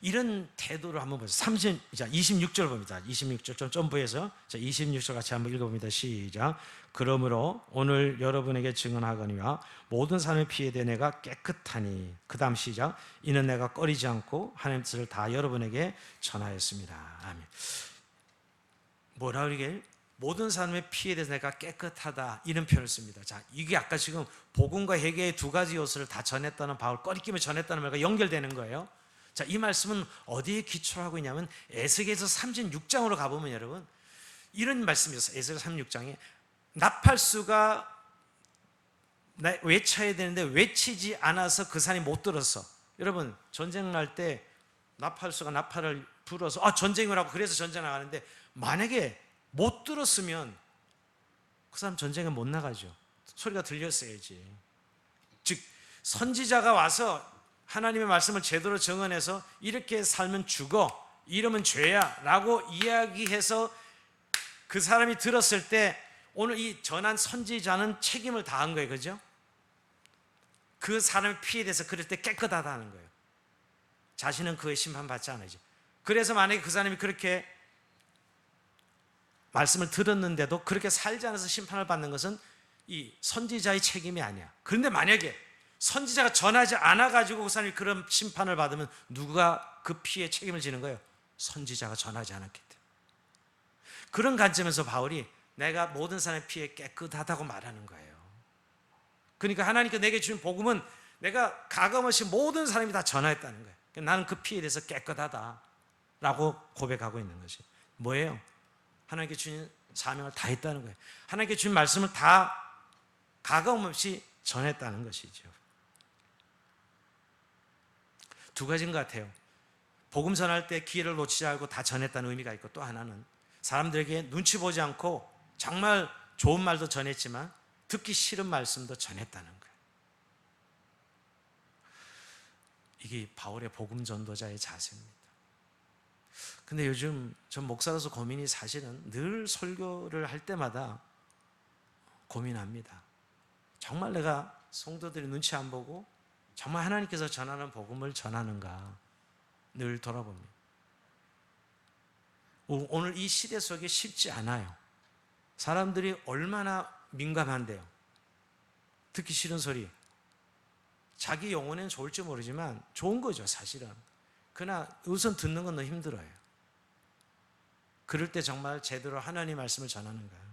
이런 태도를 한번 보세요. 26절 봅니다. 26절 좀 점프해서 26절 같이 한번 읽어봅니다. 시작. 그러므로 오늘 여러분에게 증언하거니와 모든 사람의 피에 대해 내가 깨끗하니 그 다음 시작. 이는 내가 꺼리지 않고 하나님의 뜻을 다 여러분에게 전하였습니다. 아멘. 뭐라 그러게? 모든 사람의 피에 대해서 내가 깨끗하다 이런 표현을 씁니다. 자, 이게 아까 지금 복음과 회개의 두 가지 요소를 다 전했다는 바울 꺼리낌을 전했다는 말과 연결되는 거예요. 자, 이 말씀은 어디에 기초를 하고 있냐면 에스겔서 36장으로 가보면 여러분 이런 말씀이 있어요. 에스겔 36장에 나팔수가 외쳐야 되는데 외치지 않아서 그 사람이 못 들었어. 여러분 전쟁 날 때 나팔수가 나팔을 불어서 전쟁을 하고 그래서 전쟁 나가는데 만약에 못 들었으면 그 사람 전쟁에 못 나가죠. 소리가 들렸어야지. 즉 선지자가 와서 하나님의 말씀을 제대로 정언해서 이렇게 살면 죽어, 이러면 죄야 라고 이야기해서 그 사람이 들었을 때 오늘 이 전한 선지자는 책임을 다한 거예요. 그죠? 그 사람의 피에 대해서 그럴 때 깨끗하다는 거예요. 자신은 그의 심판받지 않으죠. 그래서 만약에 그 사람이 그렇게 말씀을 들었는데도 그렇게 살지 않아서 심판을 받는 것은 이 선지자의 책임이 아니야. 그런데 만약에 선지자가 전하지 않아가지고 그 사람이 그런 심판을 받으면 누가 그 피에 책임을 지는 거예요? 선지자가 전하지 않았기 때문에. 그런 관점에서 바울이 내가 모든 사람의 피에 깨끗하다고 말하는 거예요. 그러니까 하나님께 내게 주신 복음은 내가 가감없이 모든 사람이 다 전하였다는 거예요. 나는 그 피에 대해서 깨끗하다라고 고백하고 있는 것이 뭐예요? 하나님께 주신 사명을 다 했다는 거예요. 하나님께 주신 말씀을 다 가감없이 전했다는 것이죠. 두 가지인 것 같아요. 복음 전할 때 기회를 놓치지 않고 다 전했다는 의미가 있고, 또 하나는 사람들에게 눈치 보지 않고 정말 좋은 말도 전했지만 듣기 싫은 말씀도 전했다는 거예요. 이게 바울의 복음 전도자의 자세입니다. 근데 요즘 전 목사로서 고민이 사실은 늘 설교를 할 때마다 고민합니다. 정말 내가 성도들이 눈치 안 보고 정말 하나님께서 전하는 복음을 전하는가 늘 돌아봅니다. 오늘 이 시대 속에 쉽지 않아요. 사람들이 얼마나 민감한데요. 듣기 싫은 소리. 자기 영혼에는 좋을지 모르지만 좋은 거죠, 사실은. 그러나 우선 듣는 건 너무 힘들어요. 그럴 때 정말 제대로 하나님 말씀을 전하는 거예요.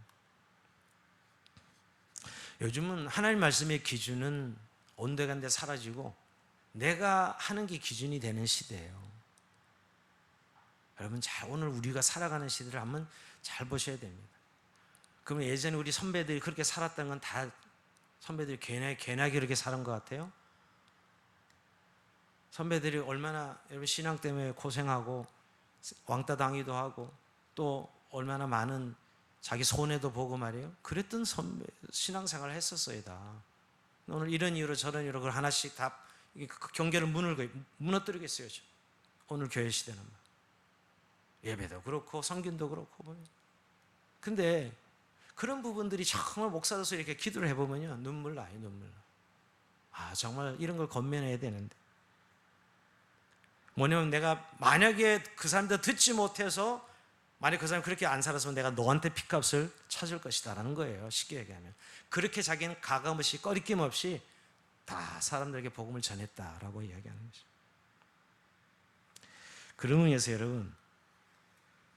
요즘은 하나님 말씀의 기준은 온데간데 사라지고 내가 하는 게 기준이 되는 시대예요. 여러분 오늘 우리가 살아가는 시대를 한번 잘 보셔야 됩니다. 그러면 예전에 우리 선배들이 그렇게 살았던 건 다 선배들이 괜하게 그렇게 사는 것 같아요? 선배들이 얼마나 여러분 신앙 때문에 고생하고 왕따 당하기도 하고 또 얼마나 많은 자기 손해도 보고 말이에요. 그랬던 선배 신앙생활을 했었어요 다. 오늘 이런 이유로 저런 이유로 그걸 하나씩 다 경계를 무너뜨리겠어요. 오늘 교회 시대는 예배도 그렇고 성균도 그렇고. 근데 그런 부분들이 정말 목사로서 이렇게 기도를 해보면요 눈물 나요. 눈물 나. 정말 이런 걸 건면해야 되는데 뭐냐면 내가 만약에 그 사람들 듣지 못해서 만약 그 사람이 그렇게 안 살았으면 내가 너한테 핏값을 찾을 것이다 라는 거예요. 쉽게 얘기하면. 그렇게 자기는 가감 없이 꺼리낌 없이 다 사람들에게 복음을 전했다라고 이야기하는 것이죠. 그런 의미에서 여러분,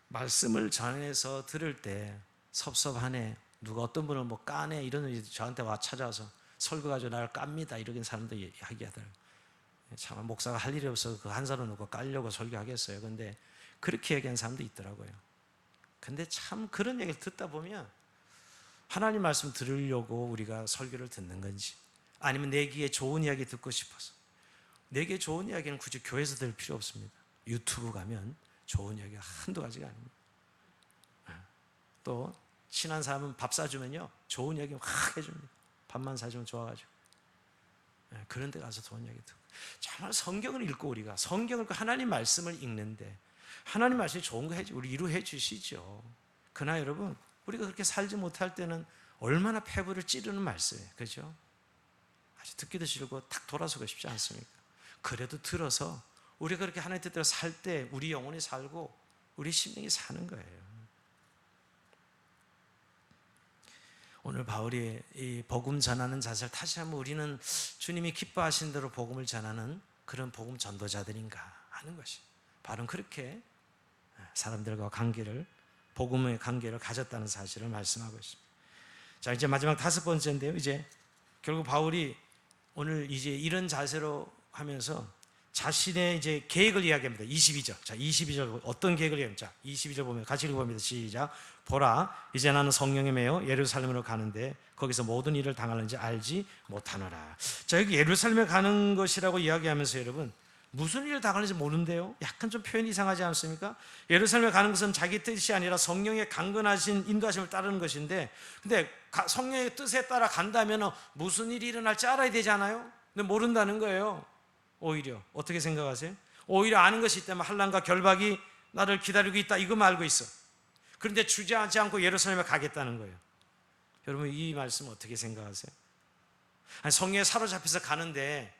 말씀을 전해서 들을 때 섭섭하네, 누가 어떤 분을 뭐 까네 이런 의미 저한테 와 찾아와서 설교 가지고 나를 깝니다 이런 사람도 이야기하더라고요. 참 목사가 할 일이 없어서 그 한 사람 놓고 깔려고 설교하겠어요. 근데 그렇게 얘기하는 사람도 있더라고요. 근데 참 그런 얘기를 듣다 보면 하나님 말씀 들으려고 우리가 설교를 듣는 건지, 아니면 내 귀에 좋은 이야기 듣고 싶어서. 내 귀에 좋은 이야기는 굳이 교회에서 들을 필요 없습니다. 유튜브 가면 좋은 이야기가 한두 가지가 아닙니다. 또 친한 사람은 밥 사주면요 좋은 이야기 확 해줍니다. 밥만 사주면 좋아가지고. 그런 데 가서 좋은 이야기 듣고. 정말 성경을 읽고, 우리가 성경을 하나님 말씀을 읽는데 하나님 말씀이 좋은 거 우리 이루해 주시죠. 그러나 여러분, 우리가 그렇게 살지 못할 때는 얼마나 폐부를 찌르는 말씀이에요. 그죠? 아주 듣기도 싫고 탁 돌아서고 싶지 않습니까? 그래도 들어서 우리가 그렇게 하나님 뜻대로 살 때 우리 영혼이 살고 우리 심령이 사는 거예요. 오늘 바울이 이 복음 전하는 자세를 다시 한번 우리는 주님이 기뻐하신 대로 복음을 전하는 그런 복음 전도자들인가 하는 것이, 바로 그렇게 사람들과 관계를, 복음의 관계를 가졌다는 사실을 말씀하고 있습니다. 자, 이제 마지막 5번째인데요. 이제 결국 바울이 오늘 이제 이런 자세로 하면서 자신의 이제 계획을 이야기합니다. 22절. 자, 22절 어떤 계획을 이야기합니까? 자, 22절 보면 같이 읽어봅니다. 시작. 보라, 이제 나는 성령에 매여 예루살렘으로 가는데 거기서 모든 일을 당하는지 알지 못하노라. 자, 여기 예루살렘에 가는 것이라고 이야기하면서 여러분, 무슨 일을 당하는지 모른대요. 약간 좀 표현이 이상하지 않습니까? 예루살렘에 가는 것은 자기 뜻이 아니라 성령의 강건하신 인도하심을 따르는 것인데, 근데 성령의 뜻에 따라 간다면 무슨 일이 일어날지 알아야 되잖아요. 근데 모른다는 거예요. 오히려 어떻게 생각하세요? 오히려 아는 것이 있다면 환난과 결박이 나를 기다리고 있다 이거만 알고 있어. 그런데 주저하지 않고 예루살렘에 가겠다는 거예요. 여러분, 이 말씀 어떻게 생각하세요? 아니, 성령에 사로잡혀서 가는데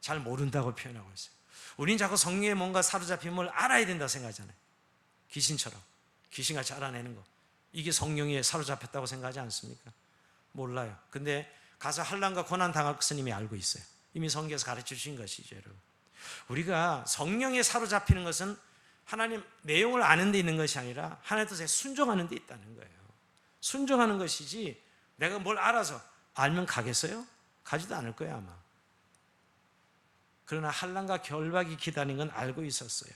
잘 모른다고 표현하고 있어요. 우린 자꾸 성령에 뭔가 사로잡힘을 알아야 된다고 생각하잖아요. 귀신처럼 귀신같이 알아내는 거, 이게 성령에 사로잡혔다고 생각하지 않습니까? 몰라요. 근데 가서 환난과 고난 당할 것은 이미 알고 있어요. 이미 성경에서 가르쳐 주신 것이죠. 여러분, 우리가 성령에 사로잡히는 것은 하나님 내용을 아는 데 있는 것이 아니라 하나님의 뜻에 순종하는 데 있다는 거예요. 순종하는 것이지 내가 뭘 알아서 알면 가겠어요? 가지도 않을 거예요 아마. 그러나 환난과 결박이 기다리는 건 알고 있었어요.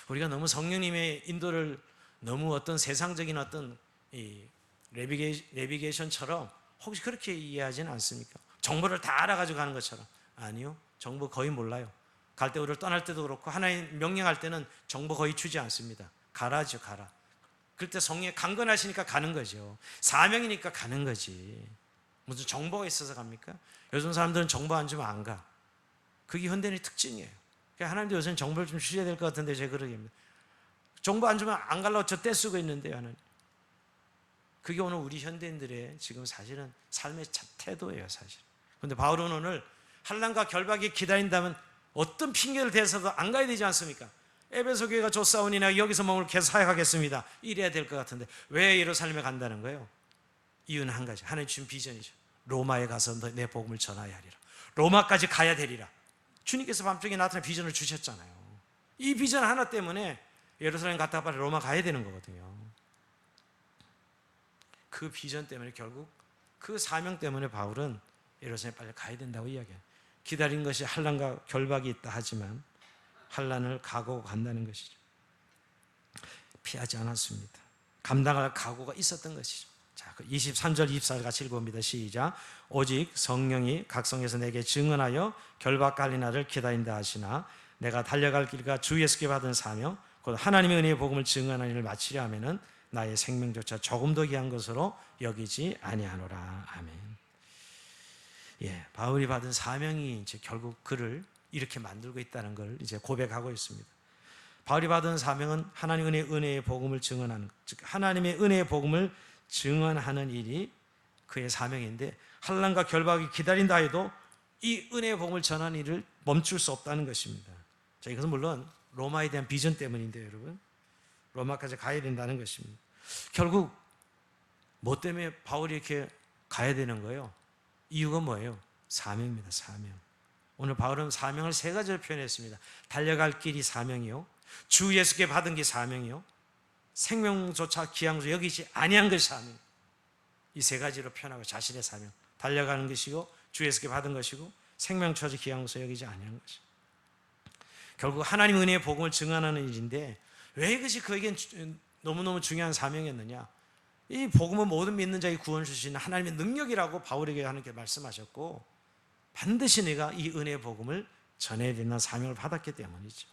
우리가 너무 성령님의 인도를 너무 어떤 세상적인 어떤 이 내비게이션처럼 혹시 그렇게 이해하지는 않습니까? 정보를 다 알아가지고 가는 것처럼. 아니요, 정보 거의 몰라요. 갈 때, 우리를 떠날 때도 그렇고 하나님 명령할 때는 정보 거의 주지 않습니다. 가라죠, 가라. 그럴 때 성령이 강건하시니까 가는 거죠. 사명이니까 가는 거지. 무슨 정보가 있어서 갑니까? 요즘 사람들은 정보 안 주면 안 가. 그게 현대인의 특징이에요. 그러니까 하나님도 요새는 정보를 좀 주셔야 될 것 같은데 제가 그러겠습니다. 정보 안 주면 안 가려고 저 떼쓰고 있는데요, 하나님. 그게 오늘 우리 현대인들의 지금 사실은 삶의 태도예요, 사실. 그런데 바울은 오늘 환난과 결박이 기다린다면 어떤 핑계를 대서도 안 가야 되지 않습니까? 에베소 교회가 좋사오니 내가 여기서 몸을 계속 사역하겠습니다. 이래야 될 것 같은데 왜 예루살렘에 간다는 거예요? 이유는 한 가지, 하나님 주신 비전이죠. 로마에 가서 내 복음을 전하여야 하리라. 로마까지 가야 되리라. 주님께서 밤중에 나타나 비전을 주셨잖아요. 이 비전 하나 때문에 예루살렘 갔다가 빨리 로마 가야 되는 거거든요. 그 비전 때문에, 결국 그 사명 때문에 바울은 예루살렘 빨리 가야 된다고 이야기해요. 기다린 것이 환난과 결박이 있다 하지만 환난을 각오하고 간다는 것이죠. 피하지 않았습니다. 감당할 각오가 있었던 것이죠. 자, 23절 24절 같이 읽어봅니다. 시작. 오직 성령이 각성에서 내게 증언하여 결박갈린 나를 기다린다 하시나 내가 달려갈 길과 주 예수께 받은 사명 곧 하나님의 은혜의 복음을 증언하는 일을 마치려 하면은 나의 생명조차 조금 더 귀한 것으로 여기지 아니하노라. 아멘. 예, 바울이 받은 사명이 이제 결국 그를 이렇게 만들고 있다는 걸 이제 고백하고 있습니다. 바울이 받은 사명은 하나님의 은혜의 복음을 증언하는, 즉 하나님의 은혜의 복음을 증언하는 일이 그의 사명인데, 환난과 결박이 기다린다 해도 이 은혜의 복음을 전하는 일을 멈출 수 없다는 것입니다. 자, 이것은 물론 로마에 대한 비전 때문인데요, 여러분. 로마까지 가야 된다는 것입니다. 결국 뭐 때문에 바울이 이렇게 가야 되는 거예요? 이유가 뭐예요? 사명입니다. 사명. 오늘 바울은 사명을 세 가지로 표현했습니다. 달려갈 길이 사명이요, 주 예수께 받은 게 사명이요, 생명조차 귀한 여기지 아니한 것이 사명. 이 세 가지로 표현하고 자신의 사명, 달려가는 것이고 주 예수께 받은 것이고 생명조차 귀한 것을 여기지 아니한 것이. 결국 하나님 은혜의 복음을 증언하는 일인데 왜 이것이 그에겐 너무너무 중요한 사명이었느냐? 이 복음은 모든 믿는 자에게 구원을 주시는 하나님의 능력이라고 바울에게 하나님께 말씀하셨고, 반드시 내가 이 은혜의 복음을 전해야 되는 사명을 받았기 때문이죠.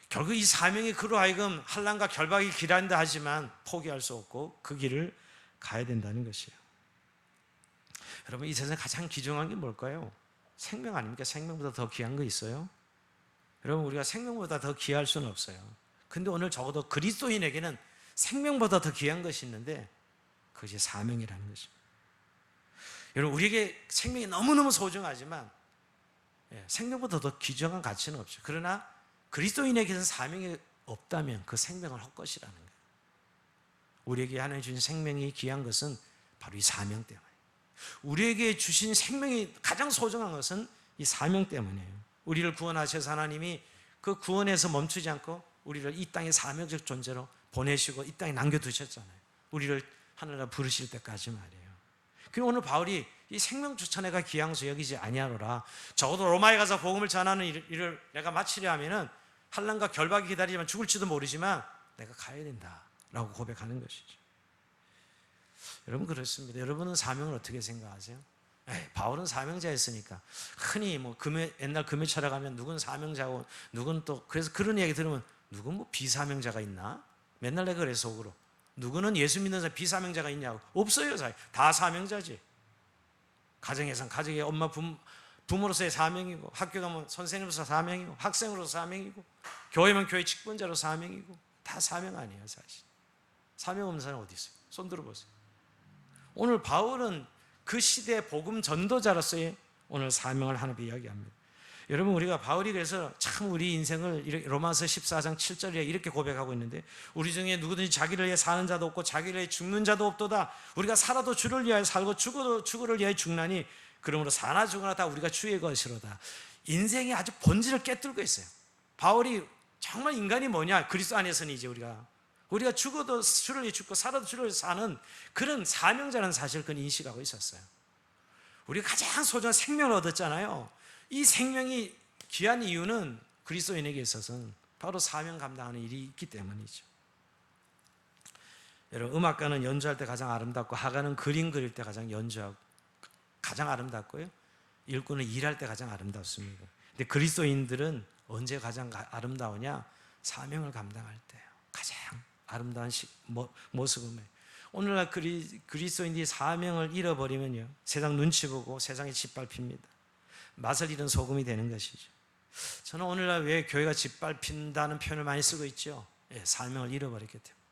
결국 이 사명이 그로 하여금 환난과 결박이 길한다 하지만 포기할 수 없고 그 길을 가야 된다는 것이에요. 여러분, 이 세상에 가장 귀중한 게 뭘까요? 생명 아닙니까? 생명보다 더 귀한 거 있어요? 여러분, 우리가 생명보다 더 귀할 수는 없어요. 근데 오늘 적어도 그리스도인에게는 생명보다 더 귀한 것이 있는데 그것이 사명이라는 것입니다. 여러분, 우리에게 생명이 너무너무 소중하지만 생명보다 더 귀중한 가치는 없죠. 그러나 그리스도인에게는 사명이 없다면 그 생명을 헛것이라는 거예요. 우리에게 하나님 주신 생명이 귀한 것은 바로 이 사명 때문에, 우리에게 주신 생명이 가장 소중한 것은 이 사명 때문이에요. 우리를 구원하셔서 하나님이 그 구원에서 멈추지 않고 우리를 이 땅의 사명적 존재로 보내시고 이 땅에 남겨두셨잖아요. 우리를 하늘나라 부르실 때까지 말이에요. 그리고 오늘 바울이 이 생명조차 내가 귀한 것을 여기지 아니하노라, 적어도 로마에 가서 복음을 전하는 일을 내가 마치려 하면은 환난과 결박이 기다리지만 죽을지도 모르지만 내가 가야 된다라고 고백하는 것이죠. 여러분, 그렇습니다. 여러분은 사명을 어떻게 생각하세요? 바울은 사명자였으니까 흔히 뭐 옛날 금요 철학하면 누군 사명자고 누군 또, 그래서 그런 이야기 들으면 누군 뭐 비사명자가 있나? 맨날 내가 그래 속으로. 누구는 예수 믿는 사람 비사명자가 있냐고. 없어요. 다 사명자지. 가정에선 가족의 엄마 부모로서의 사명이고, 학교 가면 선생님으로서 사명이고, 학생으로서 사명이고, 교회면 교회 직분자로 사명이고, 다 사명 아니에요. 사실 사명 없는 사람 어디 있어요? 손 들어보세요. 오늘 바울은 그 시대의 복음 전도자로서의 오늘 사명을 하나님 이야기합니다. 여러분, 우리가 바울이 그래서 참 우리 인생을 이렇게 로마서 14장 7절에 이렇게 고백하고 있는데, 우리 중에 누구든지 자기를 위해 사는 자도 없고 자기를 위해 죽는 자도 없도다. 우리가 살아도 주를 위하여 살고 죽어도 주를 위하여 죽나니 그러므로 사나 죽으나 다 우리가 주의 것이로다. 인생이 아주 본질을 깨뚫고 있어요. 바울이 정말 인간이 뭐냐? 그리스도 안에서는 이제 우리가 죽어도 주를 위해 죽고 살아도 주를 위해 사는 그런 사명자라는 사실을 그는 인식하고 있었어요. 우리가 가장 소중한 생명을 얻었잖아요. 이 생명이 귀한 이유는 그리스도인에게 있어서는 바로 사명 감당하는 일이 있기 때문이죠. 여러분, 음악가는 연주할 때 가장 아름답고, 화가는 그림 그릴 때 가장 아름답고요, 일꾼은 일할 때 가장 아름답습니다. 근데 그리스도인들은 언제 가장 아름다우냐? 사명을 감당할 때요. 가장 아름다운 모습은 오늘날 그리스도인들이 사명을 잃어버리면요, 세상 눈치 보고 세상에 짓밟힙니다. 맛을 잃은 소금이 되는 것이죠. 저는 오늘날 왜 교회가 짓밟힌다는 표현을 많이 쓰고 있죠? 사명을 잃어버렸기 때문에.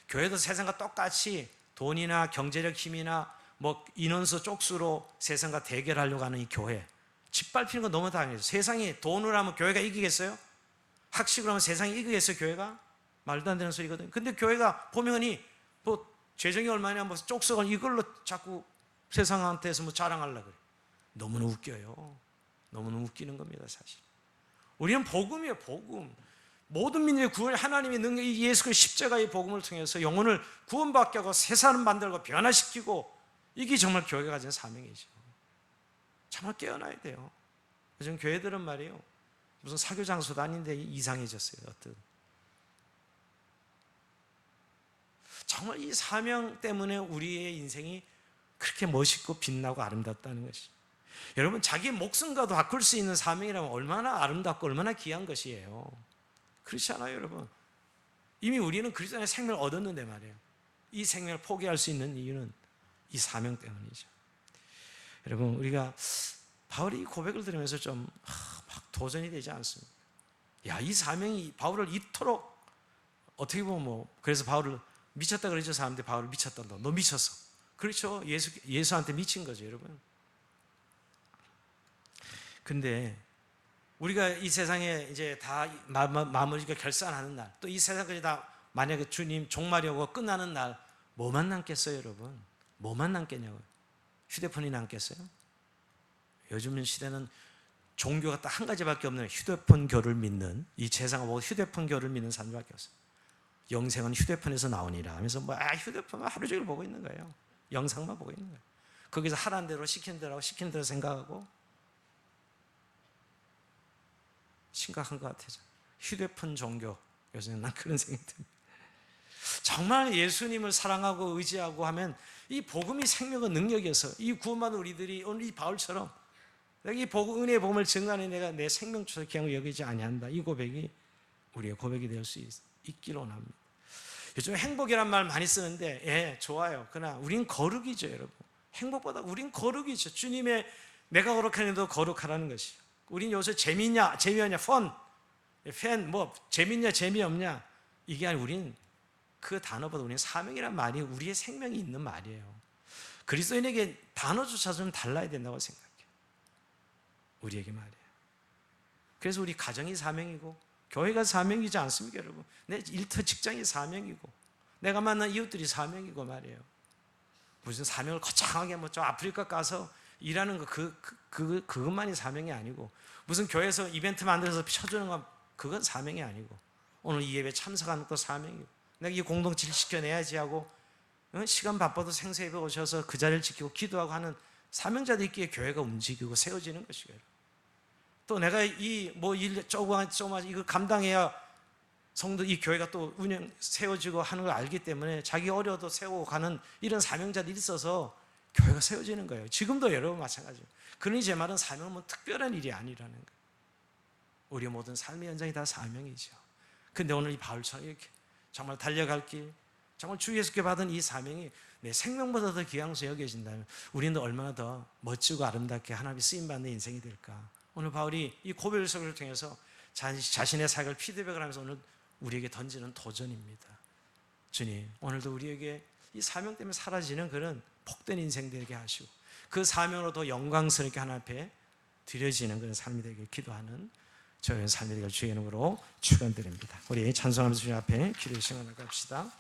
교회도 세상과 똑같이 돈이나 경제력 힘이나 뭐 인원수 쪽수로 세상과 대결하려고 하는 이 교회, 짓밟히는 건 너무 당연해요. 세상이 돈으로 하면 교회가 이기겠어요? 학식으로 하면 세상이 이기겠어요? 교회가? 말도 안 되는 소리거든요. 근데 교회가 보면이 뭐 재정이 얼마냐, 뭐 쪽수가 이걸로 자꾸 세상한테서 뭐 자랑하려고 그래요. 너무나 웃겨요. 너무나 웃기는 겁니다, 사실. 우리는 복음이에요, 복음. 모든 민족의 구원, 하나님의 능력, 이 예수 그리스도의 십자가의 복음을 통해서 영혼을 구원받게 하고 새 사람 만들고 변화시키고, 이게 정말 교회가 가진 사명이죠. 정말 깨어나야 돼요. 요즘 교회들은 말이에요, 무슨 사교 장소도 아닌데 이상해졌어요. 정말 이 사명 때문에 우리의 인생이 그렇게 멋있고 빛나고 아름답다는 것이죠. 여러분, 자기 목숨과도 바꿀 수 있는 사명이라면 얼마나 아름답고 얼마나 귀한 것이에요. 그렇지 않아요, 여러분? 이미 우리는 그리스도 안에 생명을 얻었는데 말이에요. 이 생명을 포기할 수 있는 이유는 이 사명 때문이죠. 여러분, 우리가 바울이 이 고백을 들으면서 좀 막 도전이 되지 않습니까? 야, 이 사명이 바울을 이토록, 어떻게 보면 그래서 바울을 미쳤다 그러죠. 사람들이 바울을 미쳤다. 너 미쳤어. 그렇죠. 예수한테 미친 거죠, 여러분. 근데 우리가 이 세상에 이제 다 마무리가 결산하는 날, 또 이 세상까지 다 만약에 주님 종말이오고 끝나는 날, 뭐만 남겠어요, 여러분? 뭐만 남겠냐고요? 휴대폰이 남겠어요? 요즘 시대는 종교가 딱 한 가지밖에 없는 휴대폰교를 믿는, 이 세상을 보고 휴대폰교를 믿는 사람들밖에 없어요. 영생은 휴대폰에서 나오니라 하면서 휴대폰만 하루 종일 보고 있는 거예요. 영상만 보고 있는 거예요. 거기서 하라는 대로 시키는 대로 시키는 대로 생각하고, 심각한 것 같아요. 휴대폰 종교, 요새는 난 그런 생각이 듭니다. 정말 예수님을 사랑하고 의지하고 하면 이 복음이 생명과 능력이어서 이 구원받은 우리들이 오늘 이 바울처럼 내가 이 은혜의 복음을 증거하는 내가 내 생명처럼 귀한 여기지 아니한다, 이 고백이 우리의 고백이 될 수 있기를 원합니다. 요즘 행복이란 말 많이 쓰는데, 예, 좋아요. 그러나 우린 거룩이죠, 여러분. 행복보다 우린 거룩이죠. 주님의 내가 거룩하는데도 거룩하라는 것이. 우린 요새 재미냐 팬, 재밌냐 재미없냐, 이게 아니라 우린 그 단어보다 우리는 사명이란 말이 우리의 생명이 있는 말이에요. 그리스도인에게 단어조차 좀 달라야 된다고 생각해요. 우리에게 말이에요. 그래서 우리 가정이 사명이고 교회가 사명이지 않습니까, 여러분? 내 일터 직장이 사명이고 내가 만난 이웃들이 사명이고 말이에요. 무슨 사명을 거창하게 저 아프리카 가서 일하는 거 그것만이 사명이 아니고, 무슨 교회에서 이벤트 만들어서 쳐주는 건 그건 사명이 아니고, 오늘 이 예배 참석하는 것도 사명이고, 내가 이 공동체를 지켜내야지 하고 시간 바빠도 생새벽에 오셔서 그 자리를 지키고 기도하고 하는 사명자들 있기에 교회가 움직이고 세워지는 것이고요. 또 내가 일 조그만 이걸 감당해야 성도 이 교회가 또 세워지고 하는 걸 알기 때문에 자기 어려도 세우고 가는 이런 사명자들이 있어서 교회가 세워지는 거예요. 지금도 여러분 마찬가지예요. 그러니 제 말은 사명은 특별한 일이 아니라는 거예요. 우리 모든 삶의 현장이 다 사명이죠. 근데 오늘 이 바울처럼 이렇게 정말 달려갈 길, 정말 주 예수께 받은 이 사명이 내 생명보다 더 귀한 여겨진다면 우리는 얼마나 더 멋지고 아름답게 하나님이 쓰임받는 인생이 될까. 오늘 바울이 이 고백을 통해서 자신의 사역을 피드백을 하면서 오늘 우리에게 던지는 도전입니다. 주님, 오늘도 우리에게 이 사명 때문에 사라지는 그런 복된 인생 되게 하시고 그 사명으로 더 영광스럽게 하나님 앞에 드려지는 그런 삶이 되길 기도하는 저의 삶이 되길 주의 이름으로 축원드립니다. 우리 찬송하면서 주님 앞에 기도의 시간을 갖읍시다.